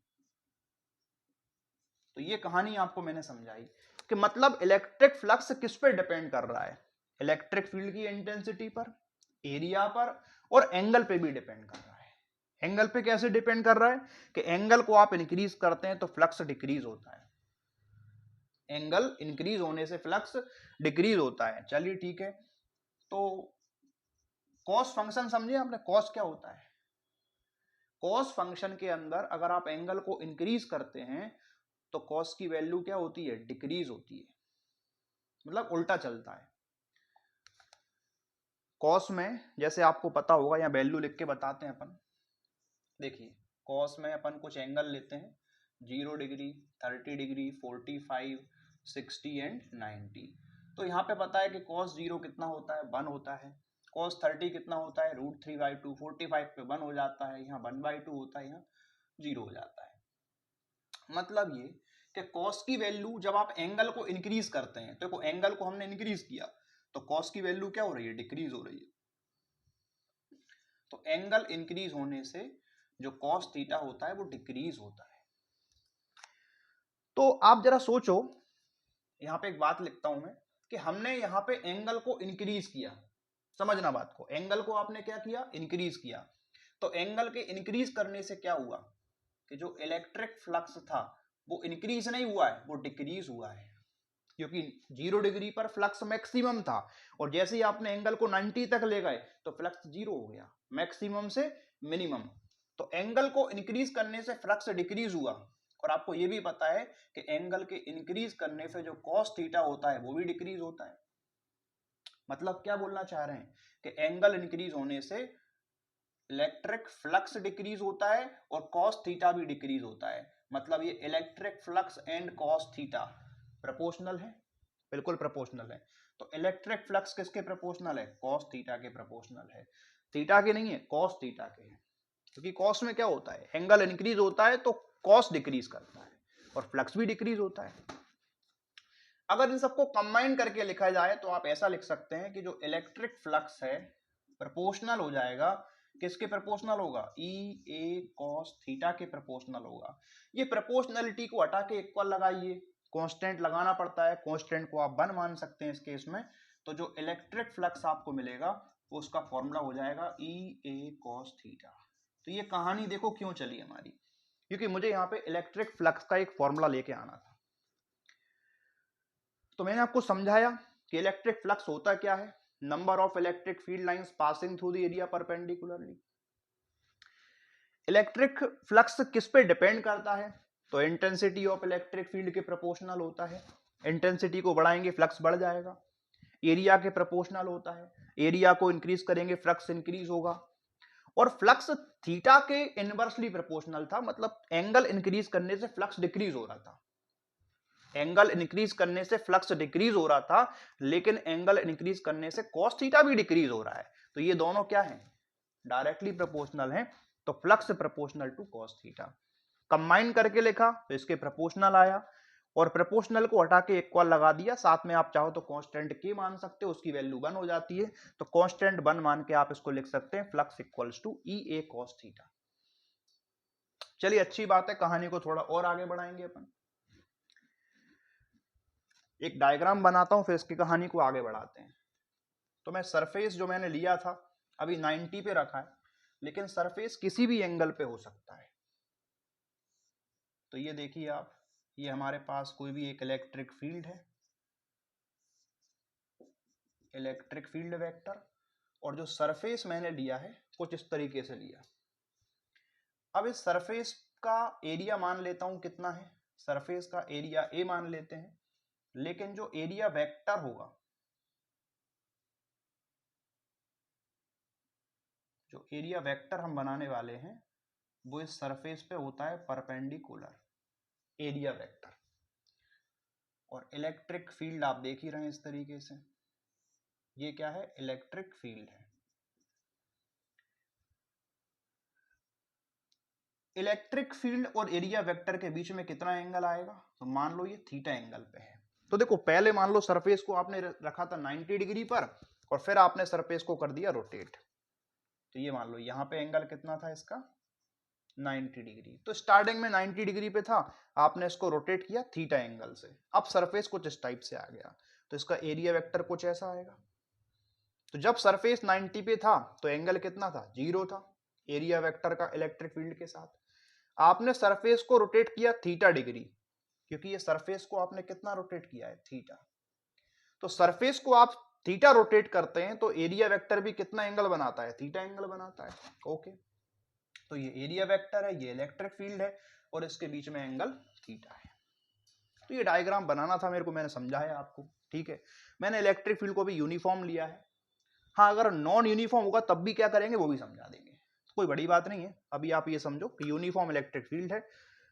तो ये कहानी आपको मैंने समझाई कि मतलब इलेक्ट्रिक फ्लक्स किस पे डिपेंड कर रहा है? इलेक्ट्रिक फील्ड की इंटेंसिटी पर, एरिया पर, और एंगल पे भी डिपेंड कर रहा है। एंगल पे कैसे डिपेंड कर रहा है कि एंगल को आप इंक्रीज करते हैं तो फ्लक्स डिक्रीज होता है, एंगल इंक्रीज होने से फ्लक्स डिक्रीज होता है। चलिए ठीक है, तो कॉस फंक्शन समझे आपने? कॉस क्या होता है? कॉस फंक्शन के अंदर अगर आप एंगल को इंक्रीज करते हैं तो कॉस की वैल्यू क्या होती है? डिक्रीज होती है, मतलब उल्टा चलता है। कॉस में जैसे आपको पता होगा, या वैल्यू लिख के बताते हैं अपन। देखिए कॉस में अपन कुछ एंगल लेते हैं, 0 डिग्री, 30 डिग्री, 45, 60 एंड 90। तो यहाँ पे पता है कि कॉस 0 कितना होता है? 1 होता है। कॉस 30 कितना होता है? √3/2। 45 पे 1 हो जाता है, यहाँ 1/2 होता है, यहाँ 0 हो जाता है। मतलब ये कि कॉस की वैल्यू जब आप एंगल को इंक्रीज करते हैं, तो एंगल को हमने इंक्रीज किया तो कॉस की वैल्यू क्या हो रही है, डिक्रीज हो रही है। तो एंगल इंक्रीज होने से जो कॉस थीटा होता है वो डिक्रीज होता है। तो आप जरा सोचो, यहां पे एक बात लिखता हूं मैं कि हमने यहां पे एंगल को इंक्रीज किया, समझना बात को, एंगल को आपने क्या किया, इंक्रीज किया। तो एंगल के इंक्रीज करने से क्या हुआ कि जो इलेक्ट्रिक फ्लक्स था वो इंक्रीज नहीं हुआ है, वो डिक्रीज हुआ है, क्योंकि 0 डिग्री पर फ्लक्स मैक्सिमम था और जैसे ही आपने एंगल को 90 तक ले गए तो फ्लक्स 0 हो गया, मैक्सिमम से मिनिमम। तो एंगल को इंक्रीज करने से फ्लक्स डिक्रीज हुआ और आपको यह भी पता है कि एंगल के इंक्रीज करने से जो कॉस थीटा होता है वो भी डिक्रीज होता है। मतलब क्या बोलना चाह रहे हैं कि एंगल इंक्रीज होने से इलेक्ट्रिक फ्लक्स डिक्रीज होता है और कॉस थीटा भी डिक्रीज होता है। मतलब ये electric flux and cos theta proportional है, बिल्कुल प्रोपोर्शनल है। तो इलेक्ट्रिक फ्लक्स किसके प्रोपोर्शनल है, कॉस थीटा के प्रोपोर्शनल है, थीटा के नहीं है, कॉस थीटा के है। क्योंकि कॉस में क्या होता है, एंगल इंक्रीज होता है तो कॉस डिक्रीज करता है और फ्लक्स भी डिक्रीज होता है। अगर इन सबको कंबाइन करके लिखा जाए तो आप ऐसा लिख सकते हैं कि जो इलेक्ट्रिक फ्लक्स है प्रोपोर्शनल हो जाएगा, किसके प्रोपोर्शनल होगा, ई ए कॉस थीटा के प्रोपोर्शनल होगा। ये प्रोपोर्शनलिटी को हटा के इक्वल लगाइए, कांस्टेंट लगाना पड़ता है, कांस्टेंट को आप 1 मान सकते हैं इस केस में। तो जो इलेक्ट्रिक फ्लक्स आपको मिलेगा वो उसका फॉर्मूला हो जाएगा ई ए कॉस थीटा। तो ये कहानी देखो क्यों चली हमारी, क्योंकि मुझे यहाँ पे इलेक्ट्रिक फ्लक्स का एक फॉर्मूला लेके आना था। तो मैंने आपको समझाया कि इलेक्ट्रिक फ्लक्स होता क्या है, number of electric field lines passing through the area perpendicularly. Electric flux किस पे डिपेंड करता है, तो इंटेंसिटी ऑफ इलेक्ट्रिक फील्ड के प्रोपोर्शनल होता है। इंटेंसिटी को बढ़ाएंगे फ्लक्स बढ़ जाएगा। एरिया के प्रोपोर्शनल होता है, एरिया को इंक्रीज करेंगे फ्लक्स इंक्रीज होगा। और फ्लक्स थीटा के इनवर्सली प्रोपोर्शनल था, मतलब एंगल इंक्रीज करने से फ्लक्स डिक्रीज हो रहा था, एंगल इंक्रीज करने से फ्लक्स डिक्रीज हो रहा था, लेकिन एंगल इंक्रीज करने से कॉस थीटा भी डिक्रीज हो रहा है। तो ये दोनों क्या है, डायरेक्टली प्रोपोर्शनल है। तो flux proportional to cos theta combine करके लिखा तो इसके प्रोपोर्शनल आया और प्रोपोर्शनल को हटा के इक्वल लगा दिया, साथ में आप चाहो तो कांस्टेंट के मान सकते हो, उसकी वैल्यू 1 हो जाती है। तो कांस्टेंट 1 मान के आप इसको लिख सकते हैं flux equals to E A cos theta. चलिए अच्छी बात है, कहानी को थोड़ा और आगे बढ़ाएंगे अपन। एक डायग्राम बनाता हूं फिर इसकी कहानी को आगे बढ़ाते हैं। तो मैं सरफेस जो मैंने लिया था अभी 90 पे रखा है, लेकिन सरफेस किसी भी एंगल पे हो सकता है। तो ये देखिए आप, ये हमारे पास कोई भी एक इलेक्ट्रिक फील्ड है, इलेक्ट्रिक फील्ड वेक्टर, और जो सरफेस मैंने लिया है कुछ इस तरीके से लिया। अब इस सरफेस का एरिया मान लेता हूं कितना है, सरफेस का एरिया ए मान लेते हैं, लेकिन जो एरिया वेक्टर होगा, जो एरिया वेक्टर हम बनाने वाले हैं वो इस सरफेस पे होता है परपेंडिकुलर एरिया वेक्टर। और इलेक्ट्रिक फील्ड आप देख ही रहे हैं इस तरीके से, ये क्या है, इलेक्ट्रिक फील्ड है। इलेक्ट्रिक फील्ड और एरिया वेक्टर के बीच में कितना एंगल आएगा, तो मान लो ये थीटा एंगल पे है। तो देखो पहले मान लो सरफेस को आपने रखा था 90 डिग्री पर और फिर आपने सरफेस को कर दिया रोटेट। तो ये मान लो यहाँ पे एंगल कितना था इसका, 90 डिग्री। तो स्टार्टिंग में 90 डिग्री पे था, आपने इसको रोटेट किया थीटा एंगल से, अब सरफेस कुछ इस टाइप से आ गया, तो इसका एरिया वेक्टर कुछ ऐसा आएगा। तो जब सरफेस 90 पे था तो एंगल कितना था, 0 था, एरिया वेक्टर का इलेक्ट्रिक फील्ड के साथ। आपने सरफेस को रोटेट किया थीटा डिग्री, क्योंकि ये सरफेस को आपने कितना रोटेट किया है, थीटा। तो सरफेस को आप थीटा रोटेट करते हैं तो एरिया वेक्टर भी कितना एंगल बनाता है, थीटा एंगल बनाता है। ओके, तो ये एरिया वेक्टर है, ये इलेक्ट्रिक फील्ड है और इसके बीच में एंगल थीटा है। तो ये डायग्राम बनाना था मेरे को, मैंने समझाया आपको, ठीक है। मैंने इलेक्ट्रिक फील्ड को भी यूनिफॉर्म लिया है। हाँ, अगर नॉन यूनिफॉर्म होगा तब भी क्या करेंगे वो भी समझा देंगे, कोई बड़ी बात नहीं है। अभी आप ये समझो कि यूनिफॉर्म इलेक्ट्रिक फील्ड है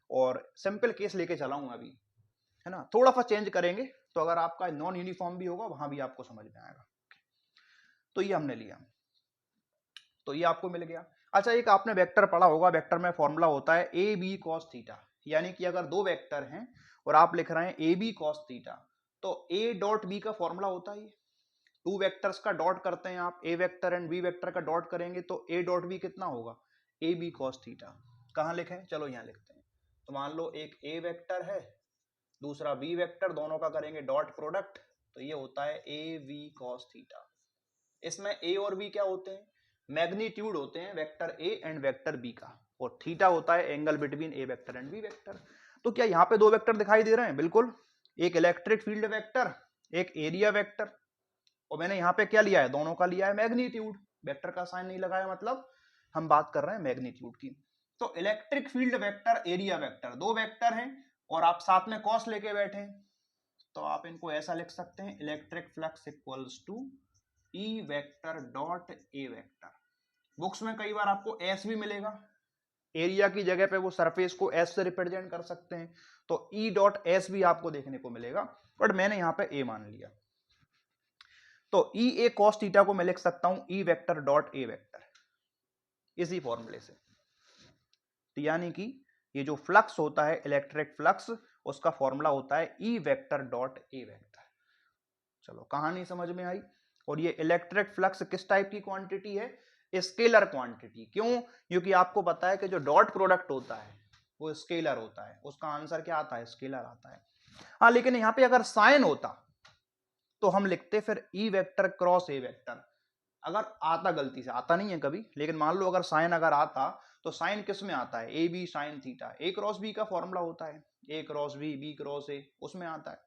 और सिंपल केस लेके चला हूं अभी, है ना, थोड़ा सा चेंज करेंगे तो अगर आपका नॉन यूनिफॉर्म भी होगा वहां भी आपको समझ में आएगा। तो ये हमने लिया, तो ये आपको मिल गया। अच्छा, एक आपने वेक्टर पढ़ा होगा, वेक्टर में फॉर्मूला होता है ए बी कॉस थीटा, यानी कि अगर दो वेक्टर हैं और आप लिख रहे हैं ए बी कॉस थीटा, तो ए डॉट बी का फॉर्मूला होता है, टू वेक्टर्स का डॉट करते हैं आप, ए वेक्टर एंड बी वेक्टर का डॉट करेंगे तो ए डॉट बी कितना होगा, ए बी कॉस थीटा। कहाँ लिखें, चलो यहाँ लिखते हैं। तो मान लो एक ए वेक्टर है, दूसरा बी वेक्टर, दोनों का करेंगे डॉट प्रोडक्ट, तो ये होता है ए वी कॉस थीटा। इसमें ए और बी क्या होते हैं, मैग्नीट्यूड होते हैं vector A and vector B का, और थीटा होता है angle between A vector and B vector. तो क्या यहाँ पे दो वेक्टर दिखाई दे रहे हैं, बिल्कुल, एक इलेक्ट्रिक फील्ड वेक्टर, एक एरिया वेक्टर, और मैंने यहाँ पे क्या लिया है, दोनों का लिया है मैग्नीट्यूड, वेक्टर का साइन नहीं लगाया, मतलब हम बात कर रहे हैं मैग्नीट्यूड की। तो electric field vector, area vector, दो वेक्टर हैं और आप साथ में कॉस लेके बैठे हैं, तो आप इनको ऐसा लिख सकते हैं, electric flux equals to E vector dot A vector. Books में कई बार आपको एस भी मिलेगा, एरिया की जगह पे वो सरफेस को एस से रिप्रेजेंट कर सकते हैं, तो ई डॉट एस भी आपको देखने को मिलेगा, बट मैंने यहाँ पे ए मान लिया। तो ई ए कॉस थीटा को मैं लिख सकता हूं ई वेक्टर डॉट ए वेक्टर, इसी फॉर्मूले से। तो यानी कि ये जो फ्लक्स होता है इलेक्ट्रिक फ्लक्स, उसका फॉर्मूला होता है ई वेक्टर डॉट ए वेक्टर। चलो कहानी समझ में आई। और ये इलेक्ट्रिक फ्लक्स किस टाइप की क्वांटिटी है, स्केलर क्वांटिटी। क्यों, क्योंकि आपको पता है कि जो डॉट प्रोडक्ट होता है वो स्केलर होता है, उसका आंसर क्या आता है, स्केलर आता है। हाँ, लेकिन यहां पे अगर साइन होता तो हम लिखते फिर ई वेक्टर क्रॉस ए वेक्टर। अगर आता, गलती से आता नहीं है कभी, लेकिन मान लो अगर साइन अगर आता, तो साइन किस में आता है, A B sine theta, A cross B का फॉर्मूला होता है, A cross B cross A, उसमें आता है,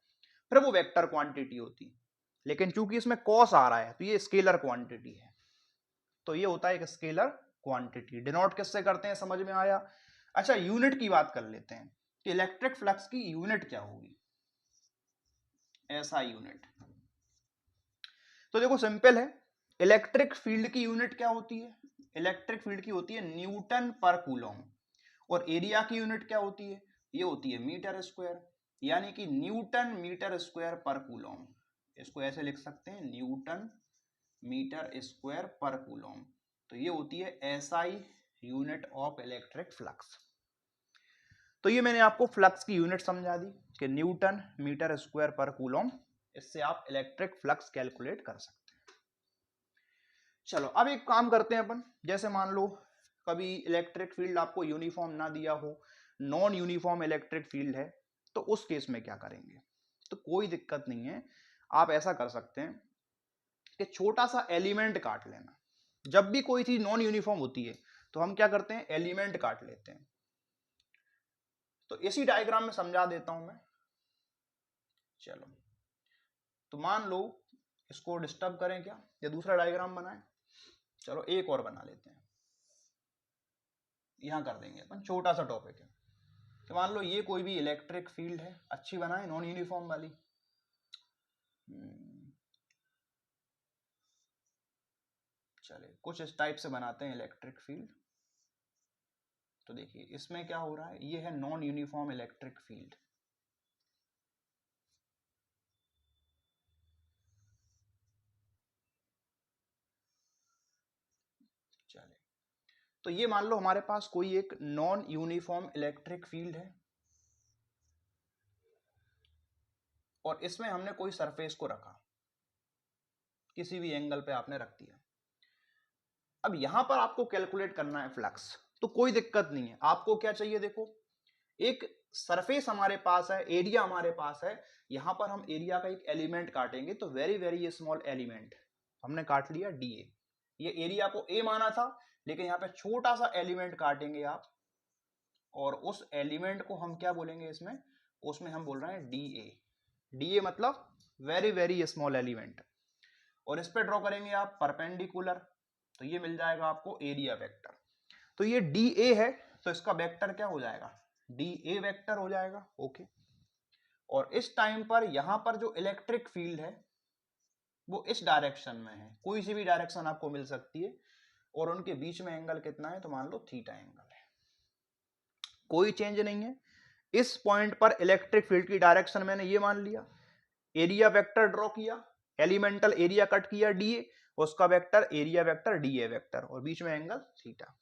फिर वो वेक्टर क्वांटिटी होती। लेकिन चूंकि इसमें कॉस आ रहा है तो ये स्केलर क्वांटिटी है, तो ये होता है एक स्केलर क्वांटिटी। डिनोट किससे करते हैं, समझ में आया। अच्छा, यूनिट की बात कर लेते हैं कि इलेक्ट्रिक फ्लक्स की यूनिट क्या होगी, ऐसा यूनिट। तो देखो सिंपल है, इलेक्ट्रिक फील्ड की यूनिट क्या होती है, इलेक्ट्रिक फील्ड की होती है न्यूटन पर कूलम, और एरिया की यूनिट क्या होती है, ये होती है मीटर स्क्वायर, यानी कि न्यूटन मीटर स्क्वायर पर कूलम। इसको ऐसे लिख सकते हैं, न्यूटन मीटर स्क्वायर पर कूलम। तो ये होती है SI unit of electric flux. तो ये मैंने आपको फ्लक्स की यूनिट समझा दी कि न्यूटन मीटर स्क्वायर पर कूलम, इससे आप इलेक्ट्रिक फ्लक्स कैलकुलेट कर सकते हैं। चलो अब एक काम करते हैं अपन, जैसे मान लो कभी इलेक्ट्रिक फील्ड आपको यूनिफॉर्म ना दिया हो, नॉन यूनिफॉर्म इलेक्ट्रिक फील्ड है, तो उस केस में क्या करेंगे। तो कोई दिक्कत नहीं है, आप ऐसा कर सकते हैं कि छोटा सा एलिमेंट काट लेना। जब भी कोई चीज नॉन यूनिफॉर्म होती है तो हम क्या करते हैं, एलिमेंट काट लेते हैं। तो इसी डायग्राम में समझा देता हूं मैं। चलो, तो मान लो इसको डिस्टर्ब करें क्या, या दूसरा डायग्राम बनाएं, चलो एक और बना लेते हैं, यहां कर देंगे अपन, छोटा सा टॉपिक है। तो मान लो ये कोई भी इलेक्ट्रिक फील्ड है, अच्छी बनाए नॉन यूनिफॉर्म वाली। चले कुछ इस टाइप से बनाते हैं इलेक्ट्रिक फील्ड। तो देखिए इसमें क्या हो रहा है, ये है नॉन यूनिफॉर्म इलेक्ट्रिक फील्ड। चले, तो ये मान लो हमारे पास कोई एक नॉन यूनिफॉर्म इलेक्ट्रिक फील्ड है, और इसमें हमने कोई सरफेस को रखा, किसी भी एंगल पे आपने रख दिया। अब यहां पर आपको कैलकुलेट करना है फ्लक्स, तो कोई दिक्कत नहीं है। आपको क्या चाहिए, देखो एक सरफेस हमारे पास है, एरिया हमारे पास है, यहां पर हम एरिया का एक एलिमेंट काटेंगे, तो वेरी वेरी स्मॉल एलिमेंट हमने काट लिया डी ए। ये एरिया को ए माना था, लेकिन यहाँ पे छोटा सा एलिमेंट काटेंगे आप, और उस एलिमेंट को हम क्या बोलेंगे इसमें, उसमें हम बोल रहे हैं डी ए। डी ए मतलब वेरी वेरी स्मॉल एलिमेंट, और इस पे ड्रॉ करेंगे आप परपेंडिकुलर, तो ये मिल जाएगा आपको एरिया वेक्टर। तो ये डी ए है, तो इसका वेक्टर क्या हो जाएगा, डी ए वेक्टर हो जाएगा। ओके, और इस टाइम पर यहां पर जो इलेक्ट्रिक फील्ड है वो इस डायरेक्शन में है, कोई सी भी डायरेक्शन आपको मिल सकती है, और उनके बीच में एंगल कितना है, तो मान लो थीटा एंगल है, कोई चेंज नहीं है। इस पॉइंट पर इलेक्ट्रिक फील्ड की डायरेक्शन मैंने ये मान लिया, एरिया वेक्टर ड्रॉ किया, एलिमेंटल एरिया कट किया डी ए, उसका vector area vector D A vector, और बीच में एंगल थीटा।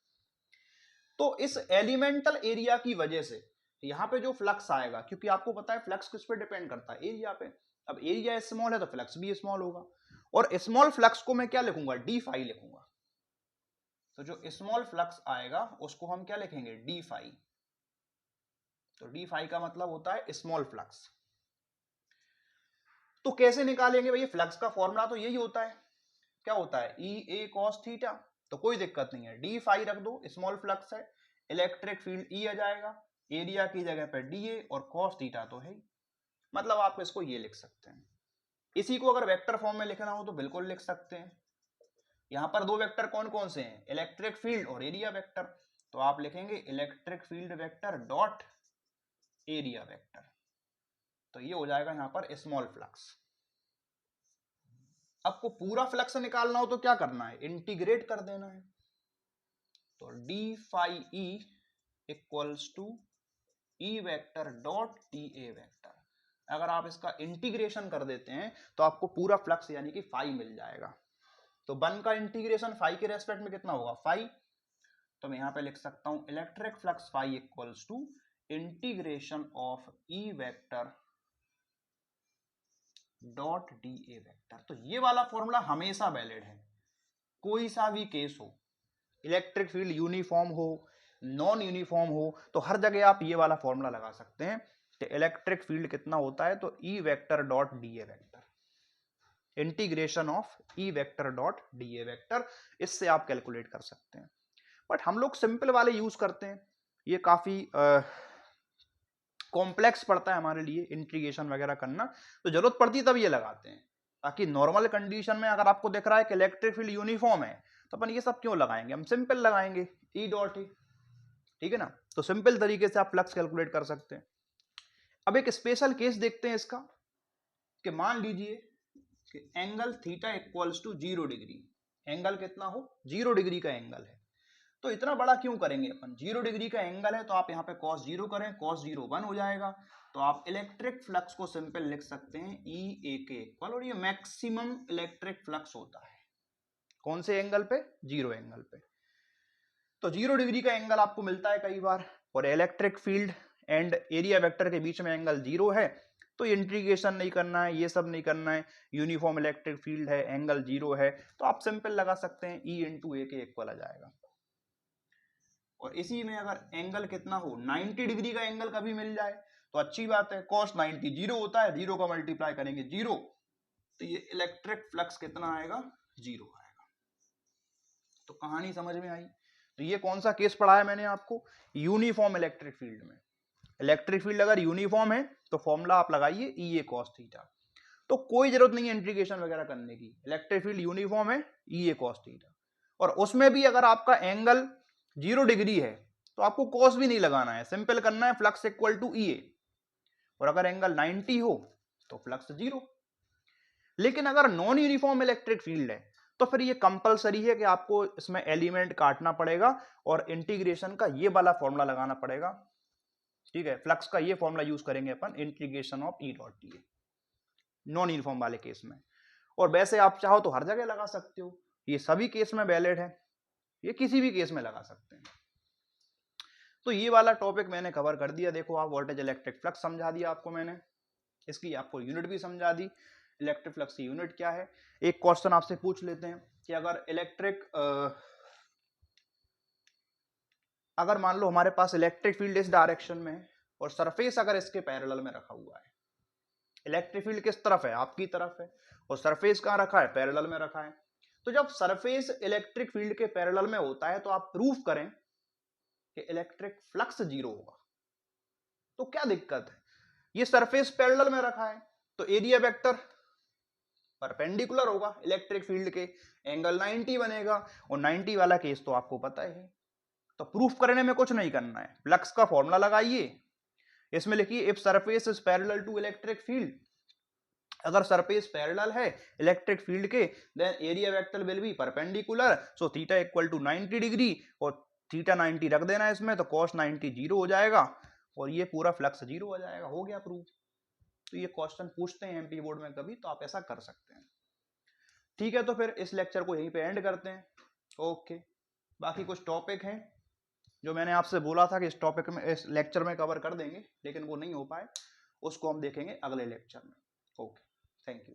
तो इस एलिमेंटल एरिया की वजह से यहाँ पे जो फ्लक्स आएगा, क्योंकि आपको पता है फ्लक्स किस पे डिपेंड करता है, एरिया पे। अब एरिया स्मॉल है तो फ्लक्स भी स्मॉल होगा, और स्मॉल फ्लक्स को मैं क्या लिखूंगा, डी फाई लिखूंगा। तो जो स्मॉल फ्लक्स आएगा उसको हम क्या लिखेंगे, डी फाई। तो डी फाई का मतलब होता है स्मॉल फ्लक्स। तो कैसे निकालेंगे भैया, फ्लक्स का फॉर्मूला तो यही होता है, क्या होता है, ई ए कॉस थीटा। तो कोई दिक्कत नहीं है, डी फाई रख दो, स्मॉल फ्लक्स है, इलेक्ट्रिक फील्ड ई आ जाएगा, एरिया की जगह पे डी ए, और कॉस थीटा तो है, मतलब आप इसको ये लिख सकते हैं। इसी को अगर वेक्टर फॉर्म में लिखना हो तो बिल्कुल लिख सकते हैं। यहां पर दो वेक्टर कौन कौन से हैं, इलेक्ट्रिक फील्ड और एरिया वेक्टर। तो आप लिखेंगे electric field vector dot area vector. तो ये हो जाएगा यहां पर स्मॉल फ्लक्स। आपको पूरा फ्लक्स निकालना हो तो क्या करना है, इंटीग्रेट कर देना है। तो d phi E equals to E vector dot D A vector. अगर आप इसका इंटीग्रेशन कर देते हैं तो आपको पूरा फ्लक्स यानी कि फाई मिल जाएगा। तो 1 का इंटीग्रेशन फाई के रेस्पेक्ट में कितना होगा, फाई। तो मैं यहां पे लिख सकता हूं electric flux phi equals to integration of E vector dot D A vector. तो ये वाला फॉर्मूला हमेशा वैलिड है, कोई सा भी केस हो, इलेक्ट्रिक फील्ड यूनिफॉर्म हो, नॉन यूनिफॉर्म हो, तो हर जगह आप ये वाला फॉर्मूला लगा सकते हैं कि इलेक्ट्रिक फील्ड कितना होता है, तो ई vector dot D A vector, integration of E vector dot D A vector, इससे आप कैलकुलेट कर सकते हैं। बट हम लोग सिंपल वाले यूज करते हैं, ये काफी कॉम्प्लेक्स पड़ता है हमारे लिए इंटीग्रेशन वगैरह करना, तो जरूरत पड़ती है तब ये लगाते हैं। बाकी नॉर्मल कंडीशन में अगर आपको दिख रहा है कि इलेक्ट्रिक फील्ड यूनिफॉर्म है तो अपन ये सब क्यों लगाएंगे, हम सिंपल लगाएंगे ई डॉट ई, ठीक है ना। तो सिंपल तरीके से आप फ्लक्स कैलकुलेट कर सकते हैं। अब एक स्पेशल केस देखते हैं इसका, कि मान लीजिए कि angle theta equals to 0 degree, angle कितना हो, 0 डिग्री का एंगल है। तो इतना बड़ा क्यों करेंगे अपन, 0 डिग्री का एंगल है तो आप यहाँ पे cos 0 करें, cos 0 1 हो जाएगा। तो आप इलेक्ट्रिक फ्लक्स को सिंपल लिख सकते हैं ई ए के इक्वल, और ये मैक्सिमम इलेक्ट्रिक फ्लक्स होता है कौन से एंगल पे, 0 एंगल पे। तो 0 डिग्री का एंगल आपको मिलता है कई बार, और electric field and area vector के बीच में एंगल 0 है, तो इंटीग्रेशन नहीं करना है, ये सब नहीं करना है, यूनिफॉर्म इलेक्ट्रिक फील्ड है, एंगल 0 है, तो आप सिंपल लगा सकते हैं ई इंटू ए के इक्वल आ जाएगा। और इसी में अगर एंगल कितना हो, 90 डिग्री का एंगल कभी मिल जाए तो अच्छी बात है, cos 90 0 होता है, 0 का मल्टीप्लाई करेंगे 0, तो ये इलेक्ट्रिक फ्लक्स कितना आएगा, 0 आएगा। तो कहानी समझ में आई। तो ये कौन सा केस पढ़ा है मैंने आपको, यूनिफॉर्म इलेक्ट्रिक फील्ड में। इलेक्ट्रिक फील्ड अगर यूनिफॉर्म है तो फॉर्मूला आप लगाइए ई ए कॉस थीटा, तो कोई जरूरत नहीं है इंटीग्रेशन वगैरह करने की, इलेक्ट्रिक फील्ड यूनिफॉर्म है, ई ए कॉस थीटा। और उसमें भी अगर आपका एंगल 0 डिग्री है तो आपको कॉस भी नहीं लगाना है, सिंपल करना है फ्लक्स इक्वल टू ई ए, और अगर एंगल 90 हो तो फ्लक्स 0। लेकिन अगर नॉन यूनिफॉर्म इलेक्ट्रिक फील्ड है तो फिर ये कंपलसरी है कि आपको इसमें एलिमेंट काटना पड़ेगा और इंटीग्रेशन का ये वाला फॉर्मूला लगाना पड़ेगा, ठीक है। फ्लक्स का ये फॉर्मूला यूज करेंगे अपन, integration of E dot D A, non uniform वाले केस में। और वैसे आप चाहो तो हर जगह लगा सकते हो, ये सभी केस में वैलिड है, ये किसी भी केस में लगा सकते हैं। तो ये वाला टॉपिक मैंने कवर कर दिया। देखो आप वोल्टेज इलेक्ट्रिक फ्लक्स समझा दिया आपको मैंने, इसकी आपको यूनिट भी समझा दी, इलेक्ट्रिक फ्लक्स की यूनिट क्या है। एक क्वेश्चन आपसे पूछ लेते हैं कि अगर मान लो हमारे पास इलेक्ट्रिक फील्ड इस डायरेक्शन में है और सरफेस अगर इसके पैरेलल में रखा हुआ है, इलेक्ट्रिक फील्ड किस तरफ है, आपकी तरफ है, और सरफेस कहां रखा है, पैरेलल में रखा है। तो जब सरफेस इलेक्ट्रिक फील्ड के पैरेलल में होता है तो आप प्रूफ करें कि इलेक्ट्रिक फ्लक्स 0 होगा। तो क्या दिक्कत है, ये सरफेस पैरेलल में रखा है तो एरिया वेक्टर परपेंडिकुलर होगा इलेक्ट्रिक फील्ड के, एंगल 90 बनेगा, और 90 वाला केस तो आपको पता है। तो प्रूफ करने में कुछ नहीं करना है, फ्लक्स का फॉर्मूला लगाइए, इसमें लिखिए if surface is parallel to electric field, अगर सरफेस पैरेलल है इलेक्ट्रिक फील्ड के then area vector will be perpendicular, so theta equal to 90 degree, और थीटा 90 रख देना इसमें, तो cos 90 0 हो जाएगा और ये पूरा फ्लक्स 0 हो जाएगा, हो गया प्रूफ। तो ये क्वेश्चन पूछते हैं एमपी बोर्ड में कभी, तो आप ऐसा कर सकते हैं। ठीक है, तो फिर इस लेक्चर को यहीं पे एंड करते हैं। ओके, बाकी कुछ टॉपिक हैं जो मैंने आपसे बोला था कि इस टॉपिक में इस लेक्चर में कवर कर देंगे, लेकिन वो नहीं हो पाए, उसको हम देखेंगे अगले लेक्चर में। Okay, thank you.